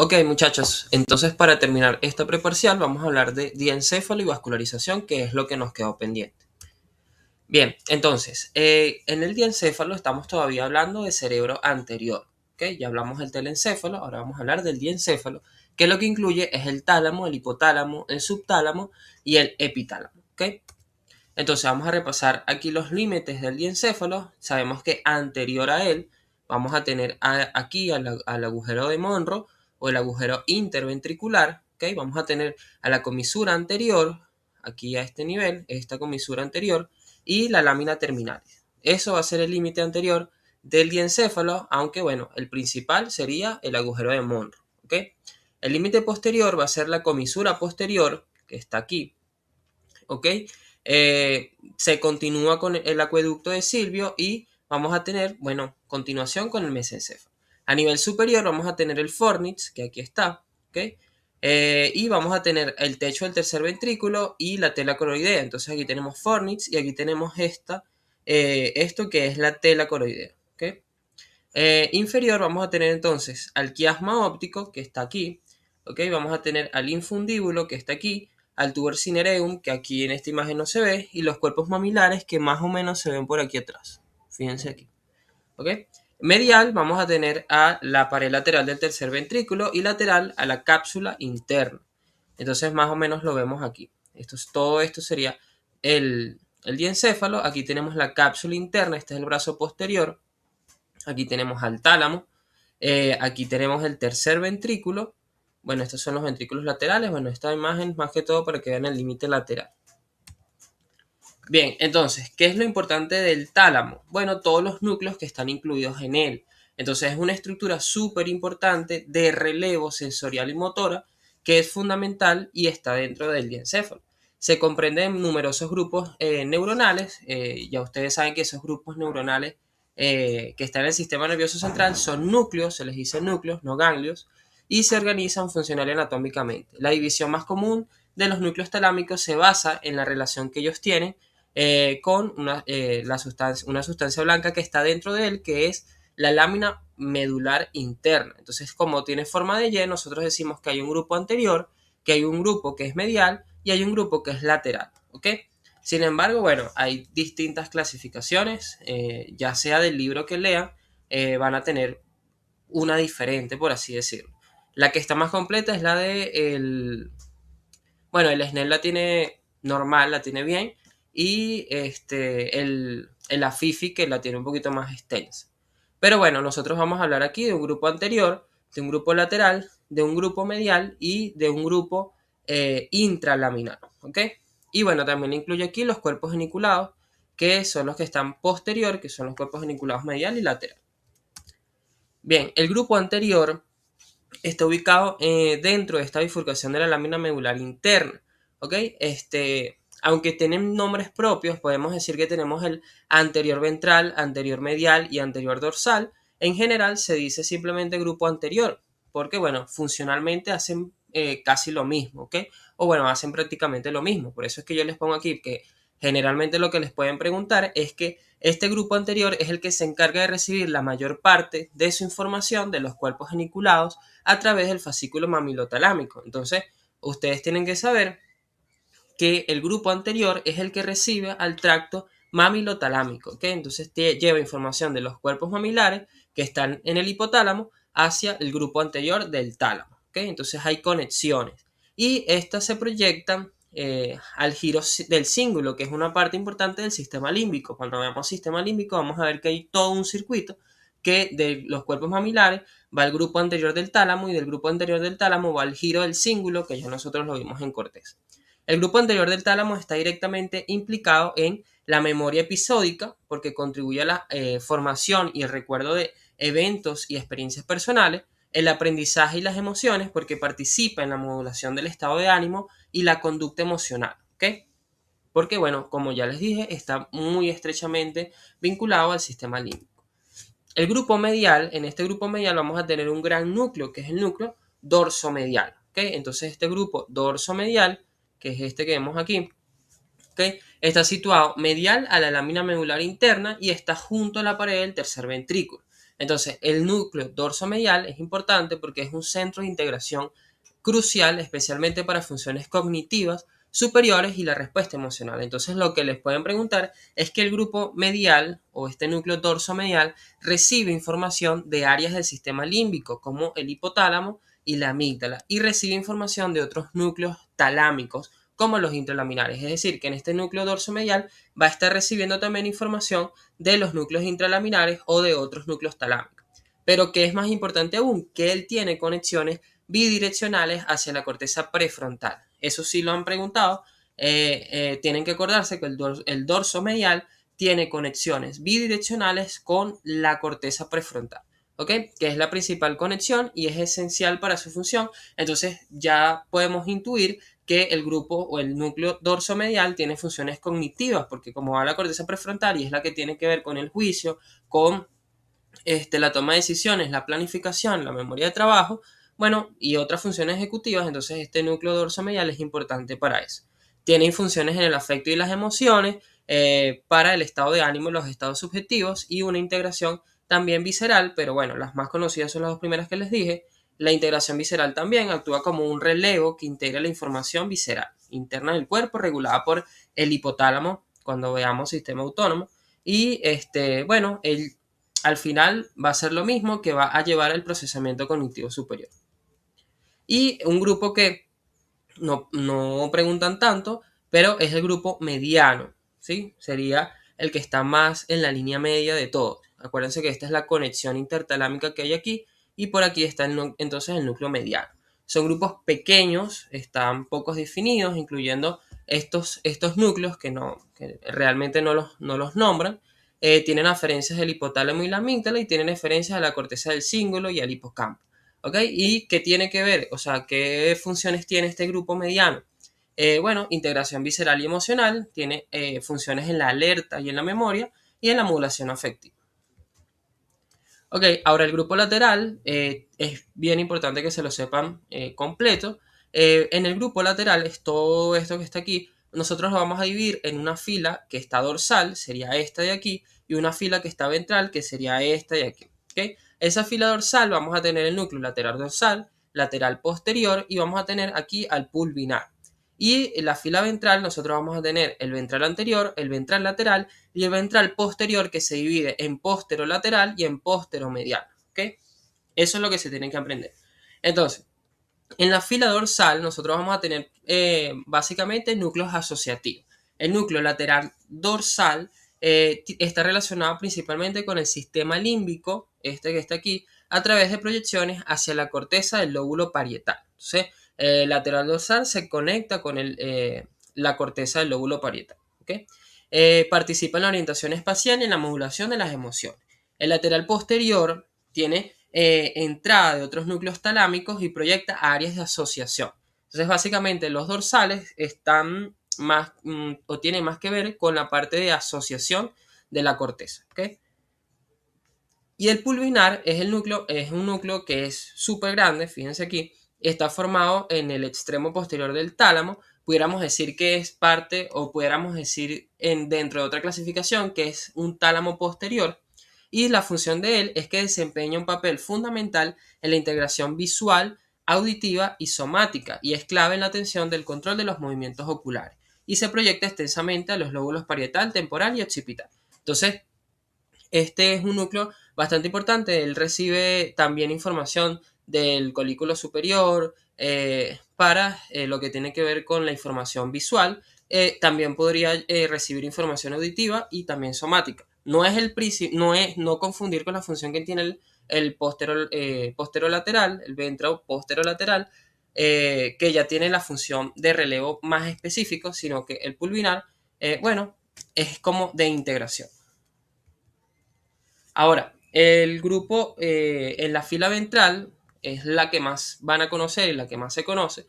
Ok, muchachos, entonces para terminar esta preparcial vamos a hablar de diencéfalo y vascularización, que es lo que nos quedó pendiente. Bien, entonces, en el diencéfalo estamos todavía hablando de cerebro anterior, ¿ok? Ya hablamos del telencéfalo, ahora vamos a hablar del diencéfalo, que lo que incluye es el tálamo, el hipotálamo, el subtálamo y el epitálamo, ¿ok? Entonces vamos a repasar aquí los límites del diencéfalo. Sabemos que anterior a él vamos a tener aquí al agujero de Monro o el agujero interventricular. ¿Ok? Vamos a tener a la comisura anterior, aquí a este nivel, esta comisura anterior, y la lámina terminal. Eso va a ser el límite anterior del diencéfalo, aunque bueno, el principal sería el agujero de Monro. ¿Ok? El límite posterior va a ser la comisura posterior, que está aquí. ¿Ok? Se continúa con el acueducto de Silvio y vamos a tener, bueno, continuación con el mesencéfalo. A nivel superior vamos a tener el fornix, que aquí está, ¿ok? Y vamos a tener el techo del tercer ventrículo y la tela coroidea. Entonces aquí tenemos fornix y aquí tenemos esto que es la tela coroidea, ¿ok? Inferior vamos a tener entonces al quiasma óptico, que está aquí, ¿ok? Vamos a tener al infundíbulo, que está aquí, al tuber cinereum, que aquí en esta imagen no se ve, y los cuerpos mamilares, que más o menos se ven por aquí atrás. Fíjense aquí, ¿ok? Medial vamos a tener a la pared lateral del tercer ventrículo y lateral a la cápsula interna. Entonces más o menos lo vemos aquí. Todo esto sería el diencéfalo. Aquí tenemos la cápsula interna, este es el brazo posterior. Aquí tenemos al tálamo. Aquí tenemos el tercer ventrículo. Bueno, estos son los ventrículos laterales. Bueno, esta imagen más que todo para que vean el límite lateral. Bien, entonces, ¿qué es lo importante del tálamo? Bueno, todos los núcleos que están incluidos en él. Entonces, es una estructura súper importante de relevo sensorial y motora que es fundamental y está dentro del diencéfalo. Se comprenden numerosos grupos neuronales. Ya ustedes saben que esos grupos neuronales que están en el sistema nervioso central son núcleos, se les dice núcleos, no ganglios, y se organizan funcional y anatómicamente. La división más común de los núcleos talámicos se basa en la relación que ellos tienen con una sustancia blanca que está dentro de él, que es la lámina medular interna. Entonces, como tiene forma de Y, nosotros decimos que hay un grupo anterior, que hay un grupo que es medial y hay un grupo que es lateral. ¿Ok? Sin embargo, bueno, hay distintas clasificaciones, ya sea del libro que lean, van a tener una diferente, por así decirlo. La que está más completa es la de bueno, el SNEL la tiene normal, la tiene bien, y el AFIFI que la tiene un poquito más extensa. Pero bueno, nosotros vamos a hablar aquí de un grupo anterior, de un grupo lateral, de un grupo medial y de un grupo intralaminar, ¿ok? Y bueno, también incluye aquí los cuerpos geniculados, que son los que están posterior, que son los cuerpos geniculados medial y lateral. Bien, el grupo anterior está ubicado dentro de esta bifurcación de la lámina medular interna, ¿ok? Aunque tienen nombres propios, podemos decir que tenemos el anterior ventral, anterior medial y anterior dorsal. En general se dice simplemente grupo anterior, porque bueno, funcionalmente hacen casi lo mismo, ¿ok? O bueno, hacen prácticamente lo mismo. Por eso es que yo les pongo aquí que generalmente lo que les pueden preguntar es que este grupo anterior es el que se encarga de recibir la mayor parte de su información de los cuerpos geniculados a través del fascículo mamilotalámico. Entonces, ustedes tienen que saber que el grupo anterior es el que recibe al tracto mamilotalámico, ¿ok? Entonces lleva información de los cuerpos mamilares que están en el hipotálamo hacia el grupo anterior del tálamo, ¿ok? Entonces hay conexiones y estas se proyectan al giro del cíngulo, que es una parte importante del sistema límbico. Cuando veamos sistema límbico vamos a ver que hay todo un circuito que de los cuerpos mamilares va al grupo anterior del tálamo y del grupo anterior del tálamo va al giro del cíngulo, que ya nosotros lo vimos en corteza. El grupo anterior del tálamo está directamente implicado en la memoria episódica porque contribuye a la formación y el recuerdo de eventos y experiencias personales, el aprendizaje y las emociones porque participa en la modulación del estado de ánimo y la conducta emocional, ¿ok? Porque, bueno, como ya les dije, está muy estrechamente vinculado al sistema límbico. El grupo medial, en este grupo medial vamos a tener un gran núcleo, que es el núcleo dorsomedial, ¿ok? Entonces este grupo dorsomedial, que es este que vemos aquí, ¿ok? Está situado medial a la lámina medular interna y está junto a la pared del tercer ventrículo. Entonces, el núcleo dorsomedial es importante porque es un centro de integración crucial, especialmente para funciones cognitivas superiores y la respuesta emocional. Entonces, lo que les pueden preguntar es que el grupo medial o este núcleo dorsomedial recibe información de áreas del sistema límbico, como el hipotálamo y la amígdala, y recibe información de otros núcleos talámicos, como los intralaminares. Es decir, que en este núcleo dorsomedial va a estar recibiendo también información de los núcleos intralaminares o de otros núcleos talámicos. Pero que es más importante aún, que él tiene conexiones bidireccionales hacia la corteza prefrontal. Eso sí lo han preguntado. Tienen que acordarse que el dorso medial tiene conexiones bidireccionales con la corteza prefrontal, ¿ok? Que es la principal conexión y es esencial para su función. Entonces ya podemos intuir que el grupo o el núcleo dorsomedial tiene funciones cognitivas, porque como va a la corteza prefrontal y es la que tiene que ver con el juicio, con la toma de decisiones, la planificación, la memoria de trabajo, bueno, y otras funciones ejecutivas, entonces este núcleo dorsomedial es importante para eso. Tiene funciones en el afecto y las emociones, para el estado de ánimo y los estados subjetivos, y una integración también visceral, pero bueno, las más conocidas son las dos primeras que les dije. La integración visceral también actúa como un relevo que integra la información visceral interna del cuerpo, regulada por el hipotálamo, cuando veamos sistema autónomo, y bueno, al final va a ser lo mismo, que va a llevar al procesamiento cognitivo superior. Y un grupo que no preguntan tanto, pero es el grupo mediano, ¿sí? Sería el que está más en la línea media de todo. Acuérdense que esta es la conexión intertalámica que hay aquí, y por aquí está entonces el núcleo mediano. Son grupos pequeños, están pocos definidos, incluyendo estos núcleos que realmente no los nombran. Tienen aferencias del hipotálamo y la amígdala, y tienen aferencias a la corteza del cíngulo y al hipocampo. ¿Ok? ¿Y qué tiene que ver? O sea, ¿qué funciones tiene este grupo mediano? Bueno, integración visceral y emocional, tiene funciones en la alerta y en la memoria, y en la modulación afectiva. Ok, ahora el grupo lateral, es bien importante que se lo sepan completo. En el grupo lateral es todo esto que está aquí. Nosotros lo vamos a dividir en una fila que está dorsal, sería esta de aquí, y una fila que está ventral, que sería esta de aquí. ¿Okay? Esa fila dorsal vamos a tener el núcleo lateral dorsal, lateral posterior, y vamos a tener aquí al pulvinar. Y en la fila ventral nosotros vamos a tener el ventral anterior, el ventral lateral y el ventral posterior, que se divide en posterolateral y en posteromedial. ¿Ok? Eso es lo que se tienen que aprender. Entonces, en la fila dorsal nosotros vamos a tener básicamente núcleos asociativos. El núcleo lateral dorsal está relacionado principalmente con el sistema límbico, este que está aquí, a través de proyecciones hacia la corteza del lóbulo parietal. Entonces, el lateral dorsal se conecta con la corteza del lóbulo parietal. ¿Okay? Participa en la orientación espacial y en la modulación de las emociones. El lateral posterior tiene entrada de otros núcleos talámicos y proyecta áreas de asociación. Entonces, básicamente, los dorsales están más o tienen más que ver con la parte de asociación de la corteza. ¿Okay? Y el pulvinar es un núcleo que es súper grande, fíjense aquí, está formado en el extremo posterior del tálamo. Pudiéramos decir que es parte, o pudiéramos decir dentro de otra clasificación, que es un tálamo posterior, y la función de él es que desempeña un papel fundamental en la integración visual, auditiva y somática, y es clave en la atención del control de los movimientos oculares, y se proyecta extensamente a los lóbulos parietal, temporal y occipital. Entonces, este es un núcleo bastante importante. Él recibe también información del colículo superior, para lo que tiene que ver con la información visual. También podría recibir información auditiva y también somática. No confundir con la función que tiene el posterolateral, el ventral posterolateral, que ya tiene la función de relevo más específico, sino que el pulvinar, bueno, es como de integración. Ahora, el grupo en la fila ventral es la que más van a conocer y la que más se conoce.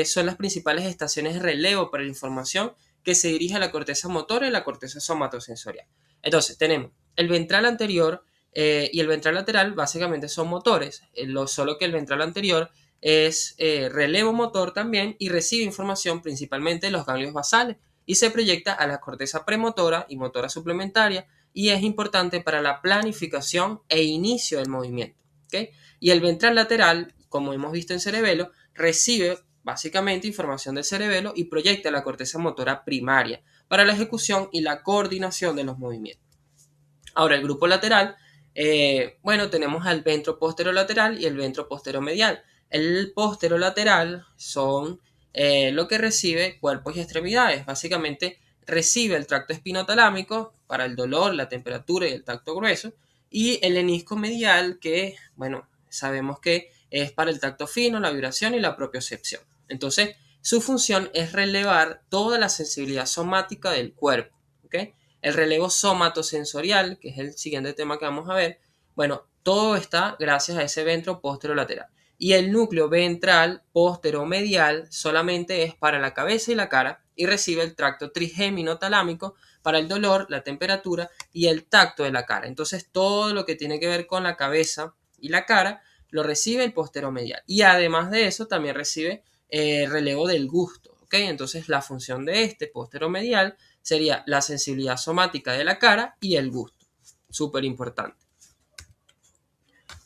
Son las principales estaciones de relevo para la información que se dirige a la corteza motora y la corteza somatosensorial. Entonces, tenemos el ventral anterior y el ventral lateral, básicamente son motores, solo que el ventral anterior es relevo motor también, y recibe información principalmente de los ganglios basales y se proyecta a la corteza premotora y motora suplementaria, y es importante para la planificación e inicio del movimiento. ¿Okay? Y el ventral lateral, como hemos visto en cerebelo, recibe básicamente información del cerebelo y proyecta la corteza motora primaria para la ejecución y la coordinación de los movimientos. Ahora, el grupo lateral, bueno, tenemos al ventro posterolateral y el ventro posteromedial. El posterolateral son lo que recibe cuerpos y extremidades. Básicamente recibe el tracto espinotalámico para el dolor, la temperatura y el tacto grueso. Y el menisco medial que, bueno, sabemos que es para el tacto fino, la vibración y la propiocepción. Entonces, su función es relevar toda la sensibilidad somática del cuerpo. ¿Okay? El relevo somatosensorial, que es el siguiente tema que vamos a ver, bueno, todo está gracias a ese ventro posterolateral. Y el núcleo ventral posteromedial solamente es para la cabeza y la cara y recibe el tracto trigémino talámico para el dolor, la temperatura y el tacto de la cara. Entonces todo lo que tiene que ver con la cabeza y la cara lo recibe el posteromedial. Y además de eso también recibe relevo del gusto. ¿Okay? Entonces la función de este posteromedial sería la sensibilidad somática de la cara y el gusto. Súper importante.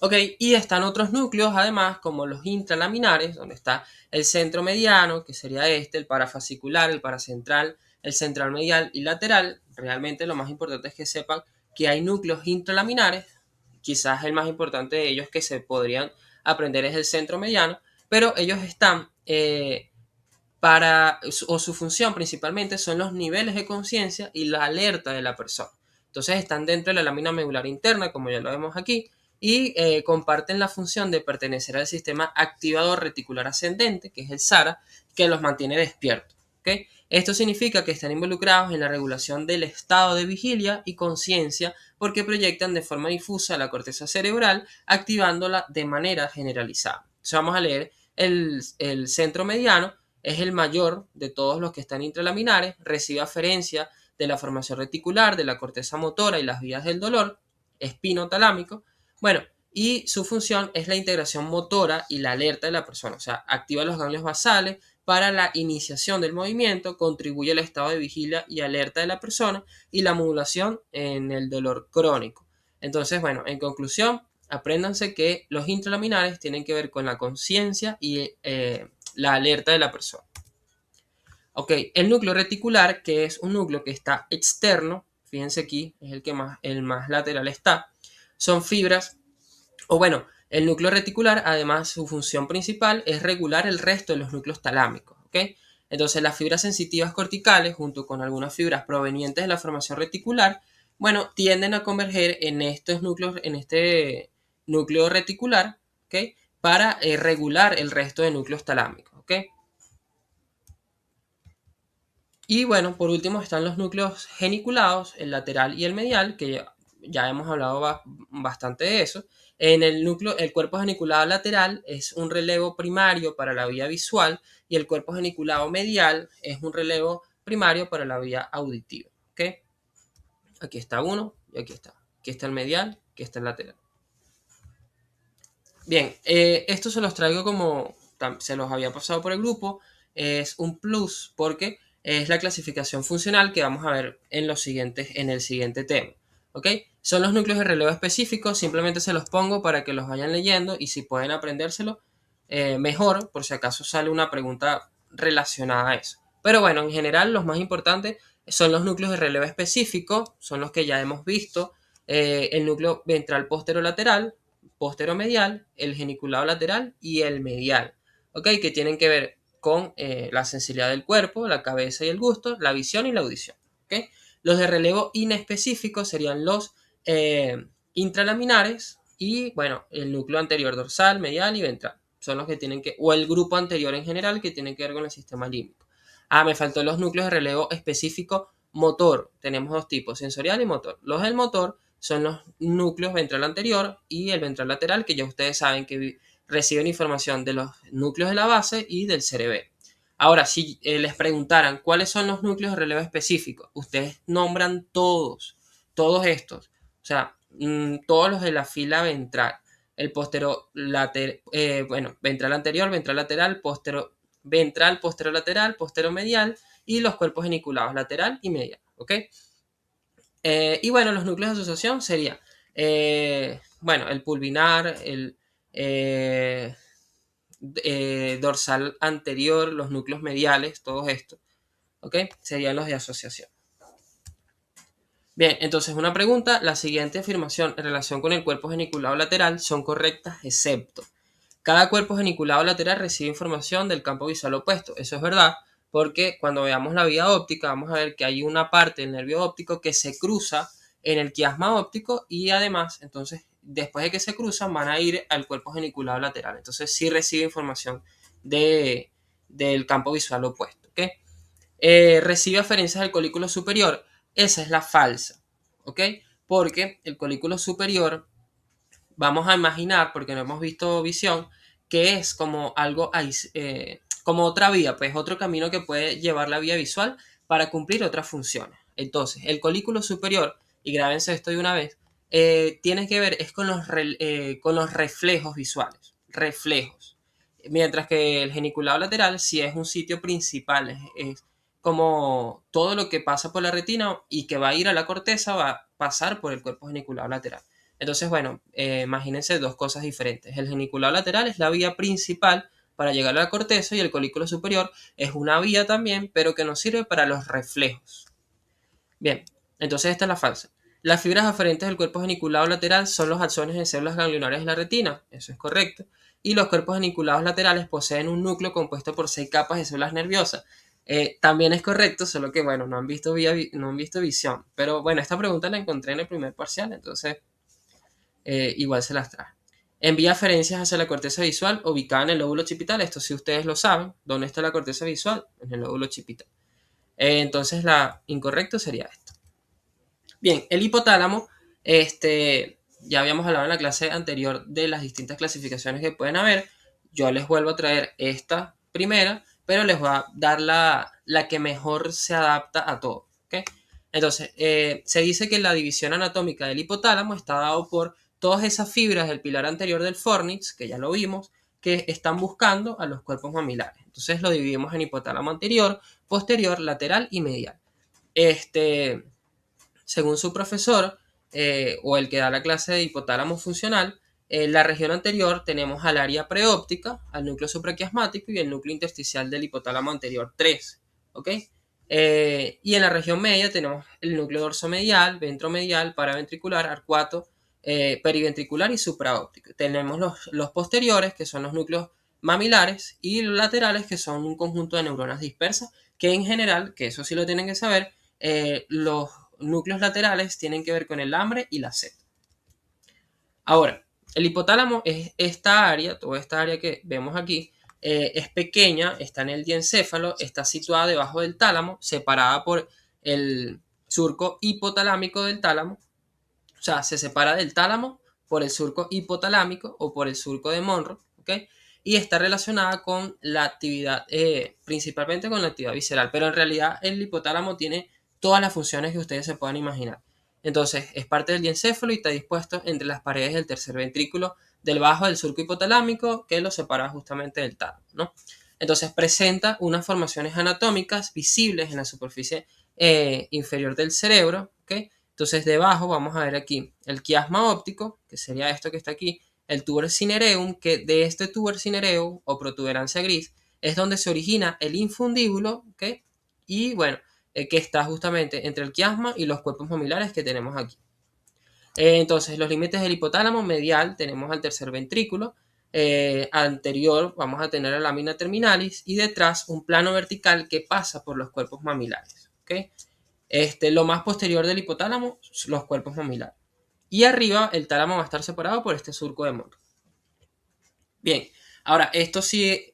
Ok, y están otros núcleos además como los intralaminares, donde está el centro mediano, que sería este, el parafascicular, el paracentral, el central medial y lateral. Realmente lo más importante es que sepan que hay núcleos intralaminares, quizás el más importante de ellos que se podrían aprender es el centro mediano, pero ellos están o su función principalmente son los niveles de conciencia y la alerta de la persona. Entonces están dentro de la lámina medular interna, como ya lo vemos aquí, y comparten la función de pertenecer al sistema activador reticular ascendente, que es el SARA, que los mantiene despiertos. ¿Okay? Esto significa que están involucrados en la regulación del estado de vigilia y conciencia porque proyectan de forma difusa la corteza cerebral, activándola de manera generalizada. Entonces vamos a leer el centro mediano. Es el mayor de todos los que están intralaminares, recibe aferencia de la formación reticular, de la corteza motora y las vías del dolor, espinotalámico. Bueno, y su función es la integración motora y la alerta de la persona, o sea, activa los ganglios basales para la iniciación del movimiento, contribuye al estado de vigilia y alerta de la persona y la modulación en el dolor crónico. Entonces, bueno, en conclusión, apréndanse que los intralaminares tienen que ver con la conciencia y la alerta de la persona. Ok, el núcleo reticular, que es un núcleo que está externo, fíjense aquí, es el más lateral está, son fibras, o bueno, el núcleo reticular, además, su función principal es regular el resto de los núcleos talámicos, ¿ok? Entonces, las fibras sensitivas corticales, junto con algunas fibras provenientes de la formación reticular, bueno, tienden a converger en estos núcleos, en este núcleo reticular, ¿ok? Para regular el resto de núcleos talámicos, ¿ok? Y bueno, por último están los núcleos geniculados, el lateral y el medial, que ya hemos hablado bastante de eso. En el núcleo, el cuerpo geniculado lateral es un relevo primario para la vía visual y el cuerpo geniculado medial es un relevo primario para la vía auditiva. ¿Okay? Aquí está uno y aquí está. Aquí está el medial, aquí está el lateral. Bien, esto se los traigo como se los había pasado por el grupo. Es un plus porque es la clasificación funcional que vamos a ver en el siguiente tema. ¿Ok? Son los núcleos de relevo específicos, simplemente se los pongo para que los vayan leyendo y si pueden aprendérselo, mejor, por si acaso sale una pregunta relacionada a eso. Pero bueno, en general los más importantes son los núcleos de relevo específico, son los que ya hemos visto, el núcleo ventral posterolateral, posteromedial, el geniculado lateral y el medial, ¿ok? Que tienen que ver con la sensibilidad del cuerpo, la cabeza y el gusto, la visión y la audición, ¿ok? Los de relevo inespecífico serían los intralaminares y, bueno, el núcleo anterior dorsal, medial y ventral. Son los que tienen que, o el grupo anterior en general que tienen que ver con el sistema límbico. Ah, me faltó los núcleos de relevo específico motor. Tenemos dos tipos, sensorial y motor. Los del motor son los núcleos ventral anterior y el ventral lateral, que ya ustedes saben que reciben información de los núcleos de la base y del cerebelo. Ahora, si les preguntaran cuáles son los núcleos de relevo específicos, ustedes nombran todos estos, o sea, todos los de la fila ventral, el ventral anterior, ventral lateral, ventral, posterolateral, posteromedial y los cuerpos geniculados lateral y medial, ¿ok? Y bueno, los núcleos de asociación serían, bueno, el pulvinar, el dorsal anterior, los núcleos mediales, todo esto, ¿ok? Serían los de asociación. Bien, entonces una pregunta, la siguiente afirmación en relación con el cuerpo geniculado lateral son correctas, excepto cada cuerpo geniculado lateral recibe información del campo visual opuesto. Eso es verdad, porque cuando veamos la vía óptica vamos a ver que hay una parte del nervio óptico que se cruza en el quiasma óptico y además, entonces, después de que se cruzan van a ir al cuerpo geniculado lateral. Entonces sí recibe información del campo visual opuesto. ¿Ok? Recibe aferencias del colículo superior. Esa es la falsa. ¿Ok? Porque el colículo superior, vamos a imaginar, porque no hemos visto visión, que es como algo, como otra vía, pues otro camino que puede llevar la vía visual para cumplir otras funciones. Entonces, el colículo superior, y grábense esto de una vez, tiene que ver es con los reflejos visuales, reflejos. Mientras que el geniculado lateral sí es un sitio principal, es como todo lo que pasa por la retina y que va a ir a la corteza va a pasar por el cuerpo geniculado lateral. Entonces, bueno, imagínense dos cosas diferentes. El geniculado lateral es la vía principal para llegar a la corteza y el colículo superior es una vía también, pero que nos sirve para los reflejos. Bien, entonces esta es la falsa. Las fibras aferentes del cuerpo geniculado lateral son los axones de células ganglionares de la retina, eso es correcto, y los cuerpos geniculados laterales poseen un núcleo compuesto por 6 capas de células nerviosas. También es correcto, solo que bueno, no han visto visión. Pero bueno, esta pregunta la encontré en el primer parcial, entonces igual se las trae. Envía aferencias hacia la corteza visual ubicada en el lóbulo occipital. Esto si ustedes lo saben. ¿Dónde está la corteza visual? En el lóbulo occipital. Entonces la incorrecta sería esto. Bien, el hipotálamo, ya habíamos hablado en la clase anterior de las distintas clasificaciones que pueden haber. Yo les vuelvo a traer esta primera, pero les voy a dar la que mejor se adapta a todo. ¿Okay? Entonces, se dice que la división anatómica del hipotálamo está dado por todas esas fibras del pilar anterior del fornix, que ya lo vimos, que están buscando a los cuerpos mamilares. Entonces lo dividimos en hipotálamo anterior, posterior, lateral y medial. Según su profesor, o el que da la clase de hipotálamo funcional, en la región anterior tenemos al área preóptica, al núcleo supraquiasmático y el núcleo intersticial del hipotálamo anterior 3. ¿Ok? Y en la región media tenemos el núcleo dorsomedial, ventromedial, paraventricular, arcuato, periventricular y supraóptico. Tenemos los posteriores, que son los núcleos mamilares, y los laterales, que son un conjunto de neuronas dispersas, que en general, que eso sí lo tienen que saber, los núcleos laterales tienen que ver con el hambre y la sed. Ahora, el hipotálamo es esta área, toda esta área que vemos aquí, es pequeña, está en el diencéfalo, está situada debajo del tálamo, separada por el surco hipotalámico del tálamo, o sea, se separa del tálamo por el surco hipotalámico o por el surco de Monro, ¿ok? Y está relacionada con la actividad, principalmente con la actividad visceral, pero en realidad el hipotálamo tiene todas las funciones que ustedes se puedan imaginar. Entonces, es parte del diencéfalo y está dispuesto entre las paredes del tercer ventrículo del bajo del surco hipotalámico que lo separa justamente del tálamo, ¿no? Entonces, presenta unas formaciones anatómicas visibles en la superficie inferior del cerebro, ¿ok? Entonces, debajo vamos a ver aquí el quiasma óptico, que sería esto que está aquí, el tuber cinereum, que de este tuber cinereum o protuberancia gris es donde se origina el infundíbulo, ¿ok? Y bueno, que está justamente entre el quiasma y los cuerpos mamilares que tenemos aquí. Entonces, los límites del hipotálamo medial tenemos al tercer ventrículo, anterior vamos a tener la lámina terminalis y detrás un plano vertical que pasa por los cuerpos mamilares. ¿Okay? Lo más posterior del hipotálamo, los cuerpos mamilares. Y arriba el tálamo va a estar separado por este surco de Monro. Bien, ahora esto sí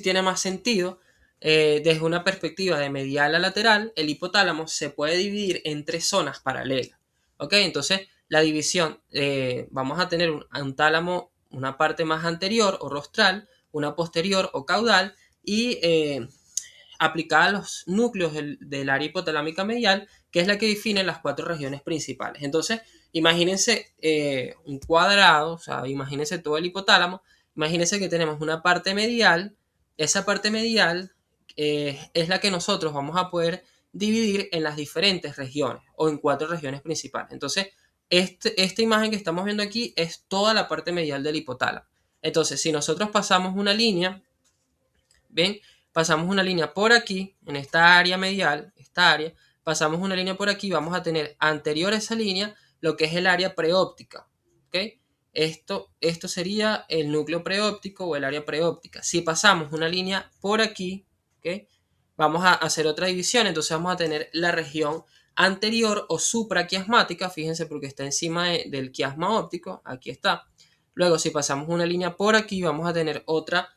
tiene más sentido. Desde una perspectiva de medial a lateral, el hipotálamo se puede dividir en 3 zonas paralelas. ¿Ok? Entonces, la división, vamos a tener un tálamo, una parte más anterior o rostral, una posterior o caudal, y aplicada a los núcleos del área hipotalámica medial, que es la que define las 4 regiones principales. Entonces, imagínense un cuadrado, o sea, imagínense todo el hipotálamo, imagínense que tenemos una parte medial, esa parte medial es la que nosotros vamos a poder dividir en las diferentes regiones o en 4 regiones principales. Entonces, esta imagen que estamos viendo aquí es toda la parte medial del hipotálamo. Entonces, si nosotros pasamos una línea, ¿ven? Pasamos una línea por aquí, en esta área medial, esta área, pasamos una línea por aquí, vamos a tener anterior a esa línea lo que es el área preóptica, ¿ok? Esto sería el núcleo preóptico o el área preóptica. Si pasamos una línea por aquí, ¿ok? Vamos a hacer otra división, entonces vamos a tener la región anterior o supraquiasmática, fíjense porque está encima del quiasma óptico, aquí está. Luego, si pasamos una línea por aquí, vamos a tener otra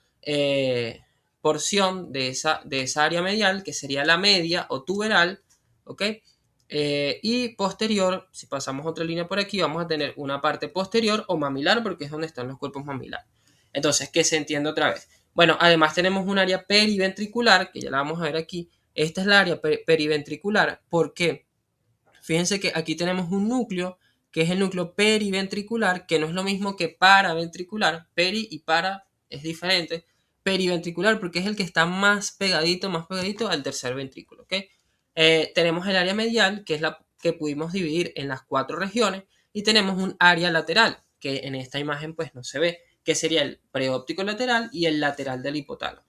porción de esa área medial, que sería la media o tuberal, ¿ok? Y posterior, si pasamos otra línea por aquí, vamos a tener una parte posterior o mamilar, porque es donde están los cuerpos mamilares. Entonces, que se entienda otra vez. Bueno, además tenemos un área periventricular, que ya la vamos a ver aquí. Esta es la área periventricular. ¿Por qué? Fíjense que aquí tenemos un núcleo, que es el núcleo periventricular, que no es lo mismo que paraventricular. Peri y para es diferente. Periventricular porque es el que está más pegadito al tercer ventrículo, ¿ok? Tenemos el área medial, que es la que pudimos dividir en las 4 regiones, y tenemos un área lateral, que en esta imagen pues no se ve, que sería el preóptico lateral y el lateral del hipotálamo.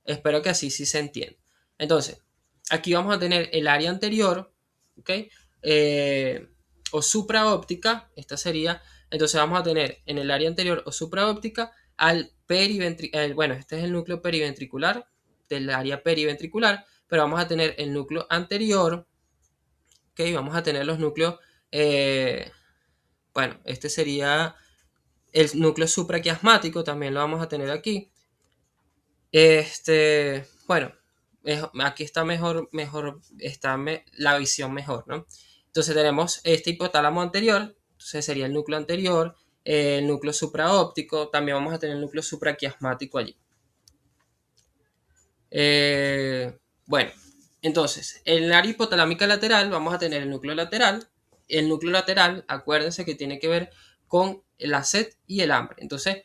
Espero que así sí se entienda. Entonces, aquí vamos a tener el área anterior, ¿ok? O supraóptica, esta sería, entonces vamos a tener en el área anterior o supraóptica al periventricular, bueno, este es el núcleo periventricular del área periventricular, pero vamos a tener el núcleo anterior, ¿ok? Vamos a tener los núcleos, bueno, este sería el núcleo supraquiasmático, también lo vamos a tener aquí. Bueno, aquí está mejor está la visión mejor, ¿no? Entonces tenemos este hipotálamo anterior, entonces sería el núcleo anterior, el núcleo supraóptico, también vamos a tener el núcleo supraquiasmático allí. Bueno, entonces, en el área hipotalámica lateral vamos a tener el núcleo lateral. El núcleo lateral, acuérdense que tiene que ver con la sed y el hambre. Entonces,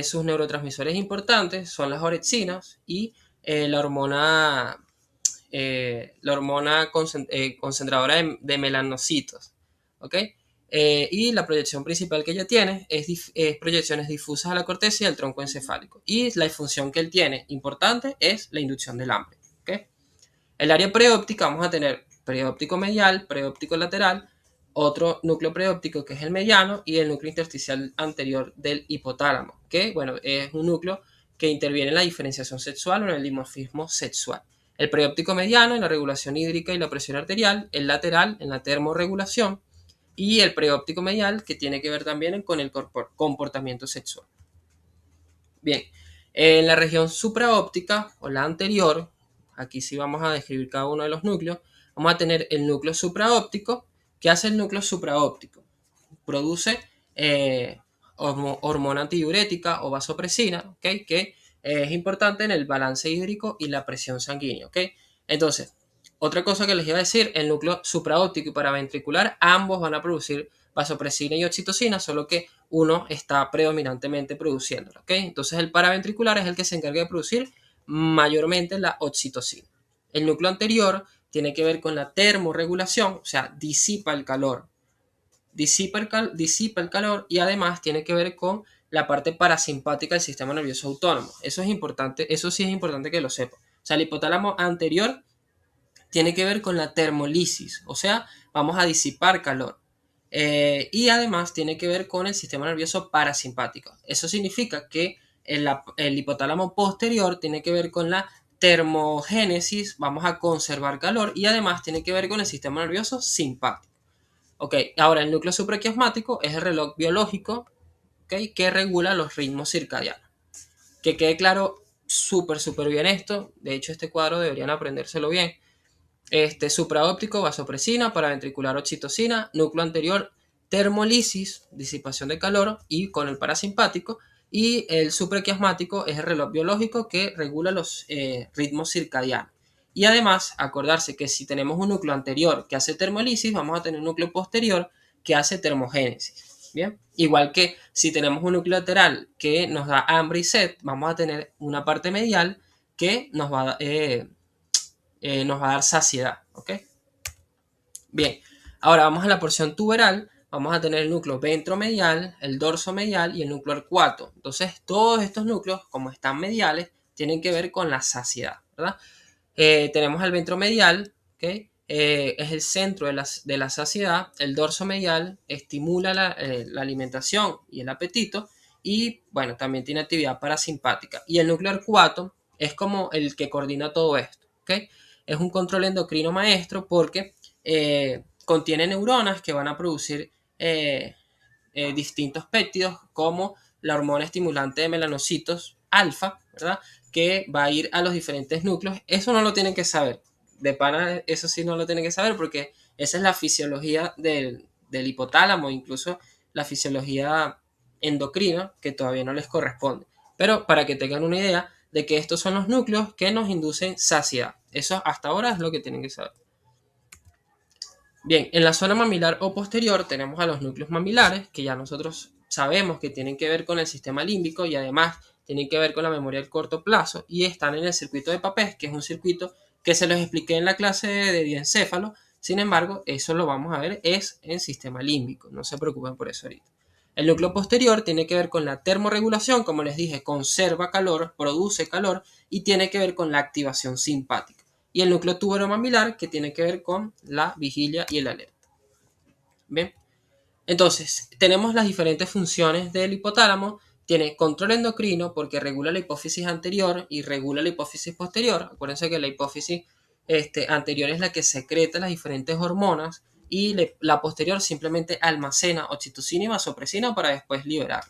sus neurotransmisores importantes son las orexinas y la hormona concentradora de melanocitos, ¿ok? Y la proyección principal que ella tiene es proyecciones difusas a la corteza y al tronco encefálico. Y la función que él tiene, importante, es la inducción del hambre, ¿ok? El área preóptica vamos a tener preóptico medial, preóptico lateral, otro núcleo preóptico que es el mediano y el núcleo intersticial anterior del hipotálamo, que bueno, es un núcleo que interviene en la diferenciación sexual o en el dimorfismo sexual. El preóptico mediano en la regulación hídrica y la presión arterial, el lateral en la termorregulación y el preóptico medial que tiene que ver también con el comportamiento sexual. Bien, en la región supraóptica o la anterior, aquí sí vamos a describir cada uno de los núcleos, vamos a tener el núcleo supraóptico. ¿Qué hace el núcleo supraóptico? Produce hormona antidiurética o vasopresina, ¿okay? Que es importante en el balance hídrico y la presión sanguínea, ¿ok? Entonces, otra cosa que les iba a decir, el núcleo supraóptico y paraventricular, ambos van a producir vasopresina y oxitocina, solo que uno está predominantemente produciéndola, ¿ok? Entonces el paraventricular es el que se encarga de producir mayormente la oxitocina. El núcleo anterior tiene que ver con la termorregulación, o sea, disipa el calor. Disipa el calor y además tiene que ver con la parte parasimpática del sistema nervioso autónomo. Eso es importante, eso sí es importante que lo sepa. O sea, el hipotálamo anterior tiene que ver con la termolisis, o sea, vamos a disipar calor. Y además tiene que ver con el sistema nervioso parasimpático. Eso significa que el hipotálamo posterior tiene que ver con la termogénesis, vamos a conservar calor, y además tiene que ver con el sistema nervioso simpático. Ok, ahora el núcleo supraquiasmático es el reloj biológico, okay, que regula los ritmos circadianos. Que quede claro súper bien esto. De hecho, este cuadro deberían aprendérselo bien. Supraóptico, vasopresina, paraventricular, oxitocina, núcleo anterior, termolisis, disipación de calor, y con el parasimpático. Y el supraquiasmático es el reloj biológico que regula los ritmos circadianos. Y además, acordarse que si tenemos un núcleo anterior que hace termolisis, vamos a tener un núcleo posterior que hace termogénesis. Bien, igual que si tenemos un núcleo lateral que nos da hambre y sed, vamos a tener una parte medial que nos va a nos va a dar saciedad, ¿ok? Bien, ahora vamos a la porción tuberal. Vamos a tener el núcleo ventromedial, el dorso medial y el núcleo arcuato. Entonces, todos estos núcleos, como están mediales, tienen que ver con la saciedad, ¿verdad? Tenemos el ventromedial, ¿ok? Es el centro de la saciedad. El dorso medial estimula la alimentación y el apetito. Y bueno, también tiene actividad parasimpática. Y el núcleo arcuato es como el que coordina todo esto, ¿ok? Es un control endocrino maestro porque contiene neuronas que van a producir distintos péptidos como la hormona estimulante de melanocitos alfa, ¿verdad? Que va a ir a los diferentes núcleos. Eso no lo tienen que saber. De pana, eso sí no lo tienen que saber porque esa es la fisiología del hipotálamo, incluso la fisiología endocrina que todavía no les corresponde. Pero para que tengan una idea de que estos son los núcleos que nos inducen saciedad. Eso hasta ahora es lo que tienen que saber. Bien, en la zona mamilar o posterior tenemos a los núcleos mamilares, que ya nosotros sabemos que tienen que ver con el sistema límbico y además tienen que ver con la memoria del corto plazo y están en el circuito de Papez, que es un circuito que se los expliqué en la clase de diencéfalo. Sin embargo, eso lo vamos a ver es en sistema límbico, no se preocupen por eso ahorita. El núcleo posterior tiene que ver con la termorregulación, como les dije, conserva calor, produce calor y tiene que ver con la activación simpática. Y el núcleo tuberomamilar, que tiene que ver con la vigilia y el alerta. Bien, entonces tenemos las diferentes funciones del hipotálamo. Tiene control endocrino porque regula la hipófisis anterior y regula la hipófisis posterior. Acuérdense que la hipófisis anterior es la que secreta las diferentes hormonas y la posterior simplemente almacena oxitocina y vasopresina para después liberar.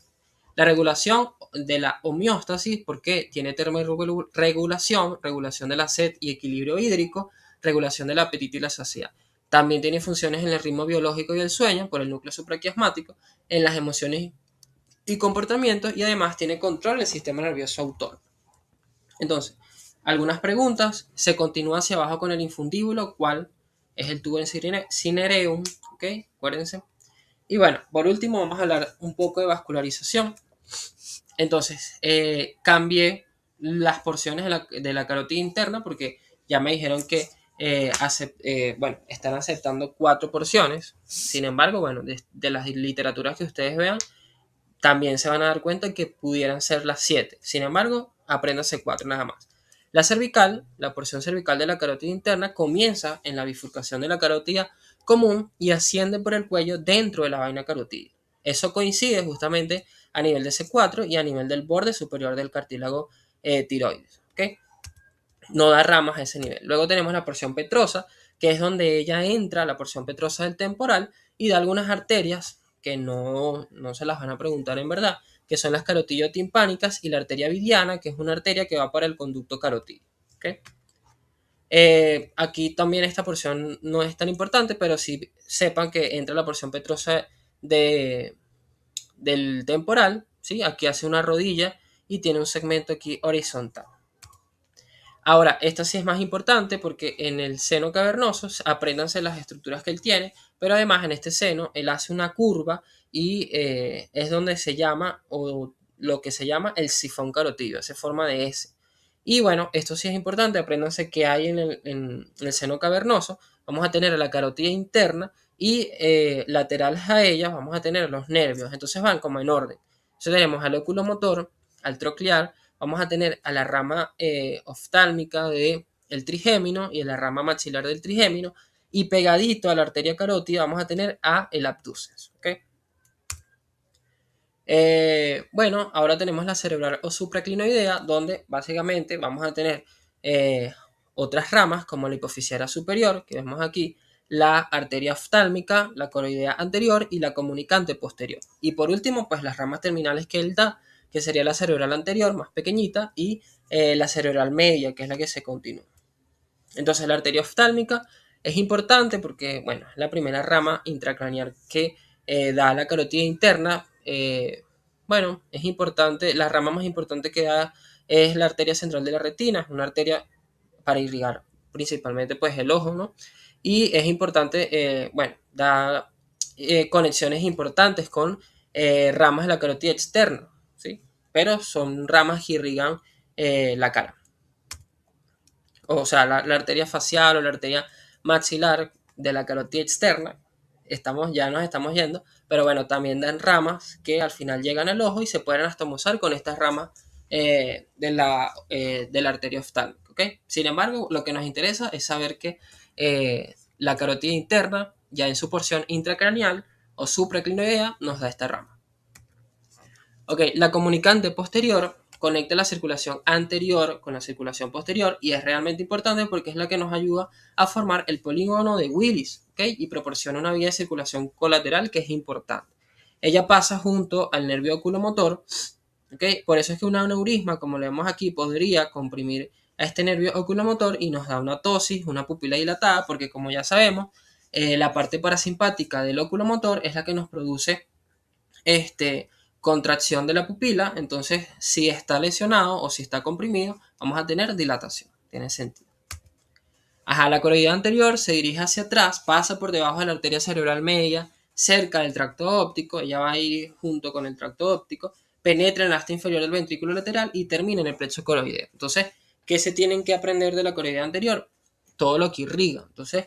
La regulación de la homeostasis, porque tiene termorregulación, regulación de la sed y equilibrio hídrico, regulación del apetito y la saciedad. También tiene funciones en el ritmo biológico y el sueño por el núcleo supraquiasmático, en las emociones y comportamientos y además tiene control del sistema nervioso autónomo. Entonces, algunas preguntas. Se continúa hacia abajo con el infundíbulo, ¿cuál es el tubo cinereum? ¿Ok? Acuérdense. Y bueno, por último vamos a hablar un poco de vascularización. Entonces, cambié las porciones de la carótida interna porque ya me dijeron que bueno, están aceptando 4 porciones. Sin embargo, bueno, de las literaturas que ustedes vean, también se van a dar cuenta que pudieran ser las 7. Sin embargo, apréndase 4 nada más. La cervical, la porción cervical de la carótida interna, comienza en la bifurcación de la carótida común y asciende por el cuello dentro de la vaina carótida. Eso coincide justamente a nivel de C4 y a nivel del borde superior del cartílago tiroides. ¿Okay? No da ramas a ese nivel. Luego tenemos la porción petrosa, que es donde ella entra, la porción petrosa del temporal, y da algunas arterias que no se las van a preguntar en verdad, que son las carotillo-timpánicas y la arteria vidiana, que es una arteria que va para el conducto carotídeo. ¿Okay? Aquí también esta porción no es tan importante, pero sí sepan que entra la porción petrosa del temporal, ¿sí? Aquí hace una rodilla y tiene un segmento aquí horizontal. Ahora, esta sí es más importante porque en el seno cavernoso apréndanse las estructuras que él tiene, pero además en este seno él hace una curva y es donde se llama, o lo que se llama el sifón carotídeo, hace forma de S. Y bueno, esto sí es importante, apréndanse que hay en el seno cavernoso. Vamos a tener la carotida interna y laterales a ella vamos a tener los nervios, entonces van como en orden. Entonces tenemos al oculomotor, al troclear, vamos a tener a la rama oftálmica del trigémino y a la rama maxilar del trigémino, y pegadito a la arteria carótida vamos a tener a el abduces. ¿Okay? Bueno, ahora tenemos la cerebral o supraclinoidea, donde básicamente vamos a tener otras ramas como la hipofisiaria superior, que vemos aquí, la arteria oftálmica, la coroidea anterior y la comunicante posterior. Y por último, pues las ramas terminales que él da, que sería la cerebral anterior, más pequeñita, y la cerebral media, que es la que se continúa. Entonces la arteria oftálmica es importante porque, bueno, es la primera rama intracraneal que da la carótida interna. Bueno, es importante, la rama más importante que da es la arteria central de la retina, es una arteria para irrigar principalmente pues el ojo, ¿no? Y es importante, bueno, da conexiones importantes con ramas de la carótida externa, ¿sí? Pero son ramas que irrigan la cara. o sea, la arteria facial o la arteria maxilar de la carótida externa. Ya nos estamos yendo, pero bueno, también dan ramas que al final llegan al ojo y se pueden astomosar con estas ramas de la arteria oftálmica, ¿ok? Sin embargo, lo que nos interesa es saber que la carótida interna, ya en su porción intracraneal o supraclinoidea, nos da esta rama. Ok, la comunicante posterior conecta la circulación anterior con la circulación posterior y es realmente importante porque es la que nos ayuda a formar el polígono de Willis, ¿ok? Y proporciona una vía de circulación colateral que es importante. Ella pasa junto al nervio oculomotor, ¿ok? Por eso es que un aneurisma, como le vemos aquí, podría comprimir a este nervio oculomotor y nos da una ptosis, una pupila dilatada, porque como ya sabemos, la parte parasimpática del oculomotor es la que nos produce contracción de la pupila. Entonces si está lesionado o si está comprimido vamos a tener dilatación, tiene sentido. Ajá, la coroidea anterior se dirige hacia atrás, pasa por debajo de la arteria cerebral media, cerca del tracto óptico, ella va a ir junto con el tracto óptico, penetra en el asta inferior del ventrículo lateral y termina en el plexo coroideo. Entonces, ¿qué se tienen que aprender de la coroidea anterior? Todo lo que irriga. Entonces,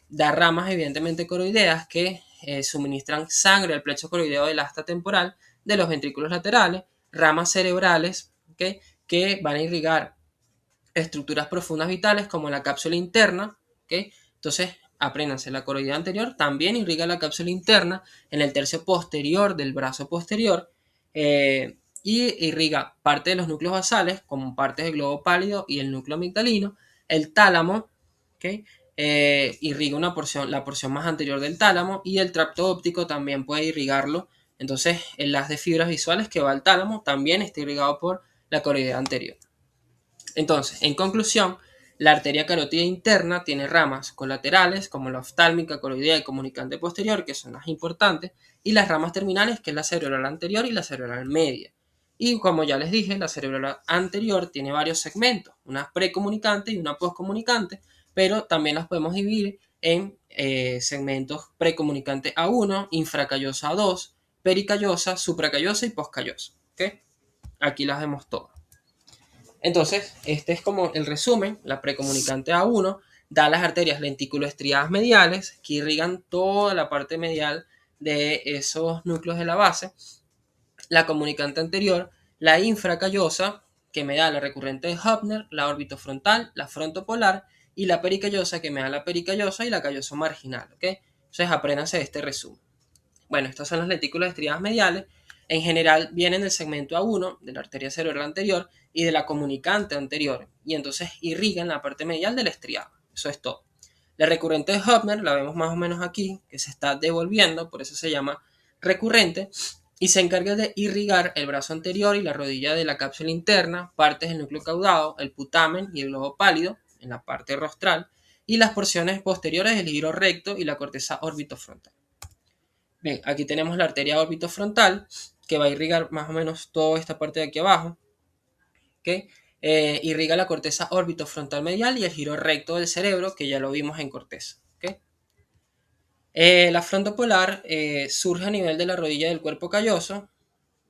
da ramas evidentemente coroideas que suministran sangre al plexo coroideo del asta temporal de los ventrículos laterales, ramas cerebrales, ¿okay?, que van a irrigar estructuras profundas vitales como la cápsula interna, ¿okay? Entonces, apréndanse, la coroidea anterior también irriga la cápsula interna en el tercio posterior del brazo posterior y irriga parte de los núcleos basales como partes del globo pálido y el núcleo amigdalino, el tálamo, ¿okay? Irriga la porción más anterior del tálamo y el tracto óptico también puede irrigarlo. Entonces, el haz de fibras visuales que va al tálamo también está irrigado por la coroidea anterior. Entonces, en conclusión, la arteria carótida interna tiene ramas colaterales como la oftálmica, coroidea y comunicante posterior, que son las importantes, y las ramas terminales, que es la cerebral anterior y la cerebral media. Y como ya les dije, la cerebral anterior tiene varios segmentos, una precomunicante y una postcomunicante, pero también las podemos dividir en segmentos precomunicante A1, infracallosa A2, pericallosa, supracallosa y postcallosa. ¿Okay? Aquí las vemos todas. Entonces, este es como el resumen. La precomunicante A1 da las arterias lenticuloestriadas mediales que irrigan toda la parte medial de esos núcleos de la base. La comunicante anterior, la infracallosa, que me da la recurrente de Höppner, la orbitofrontal, la frontopolar, y la pericallosa, que me da la pericallosa y la calloso marginal. ¿Okay? Entonces, apréndanse este resumen. Bueno, estas son las lentículas estriadas mediales. En general vienen del segmento A1, de la arteria cerebral anterior, y de la comunicante anterior, y entonces irrigan la parte medial del estriado. Eso es todo. La recurrente de Höppner la vemos más o menos aquí, que se está devolviendo, por eso se llama recurrente, y se encarga de irrigar el brazo anterior y la rodilla de la cápsula interna, partes del núcleo caudado, el putamen y el globo pálido, en la parte rostral, y las porciones posteriores del giro recto y la corteza orbitofrontal. Bien, aquí tenemos la arteria orbitofrontal que va a irrigar más o menos toda esta parte de aquí abajo, ¿okay? Irriga la corteza orbitofrontal medial y el giro recto del cerebro, que ya lo vimos en corteza. ¿Okay? La frontopolar surge a nivel de la rodilla del cuerpo calloso.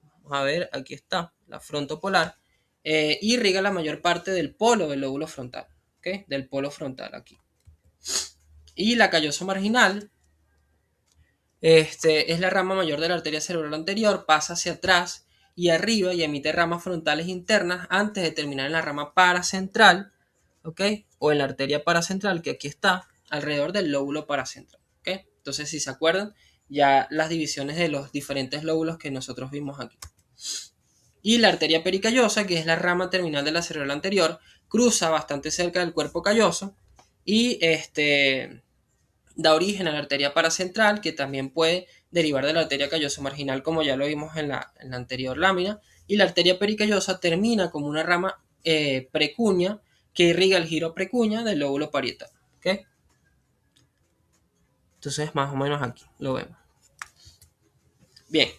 Vamos a ver, aquí está la frontopolar. Irriga la mayor parte del polo del lóbulo frontal, ¿okay? Del polo frontal aquí. Y la calloso marginal es la rama mayor de la arteria cerebral anterior, pasa hacia atrás y arriba y emite ramas frontales internas antes de terminar en la rama paracentral, ¿ok? O en la arteria paracentral, que aquí está, alrededor del lóbulo paracentral, ¿ok? Entonces, si se acuerdan, ya las divisiones de los diferentes lóbulos que nosotros vimos aquí. Y la arteria pericallosa, que es la rama terminal de la cerebral anterior, cruza bastante cerca del cuerpo calloso y da origen a la arteria paracentral, que también puede derivar de la arteria calloso marginal, como ya lo vimos en la anterior lámina, y la arteria pericallosa termina como una rama precuña que irriga el giro precuña del lóbulo parietal. ¿Okay? Entonces, más o menos aquí lo vemos. Bien,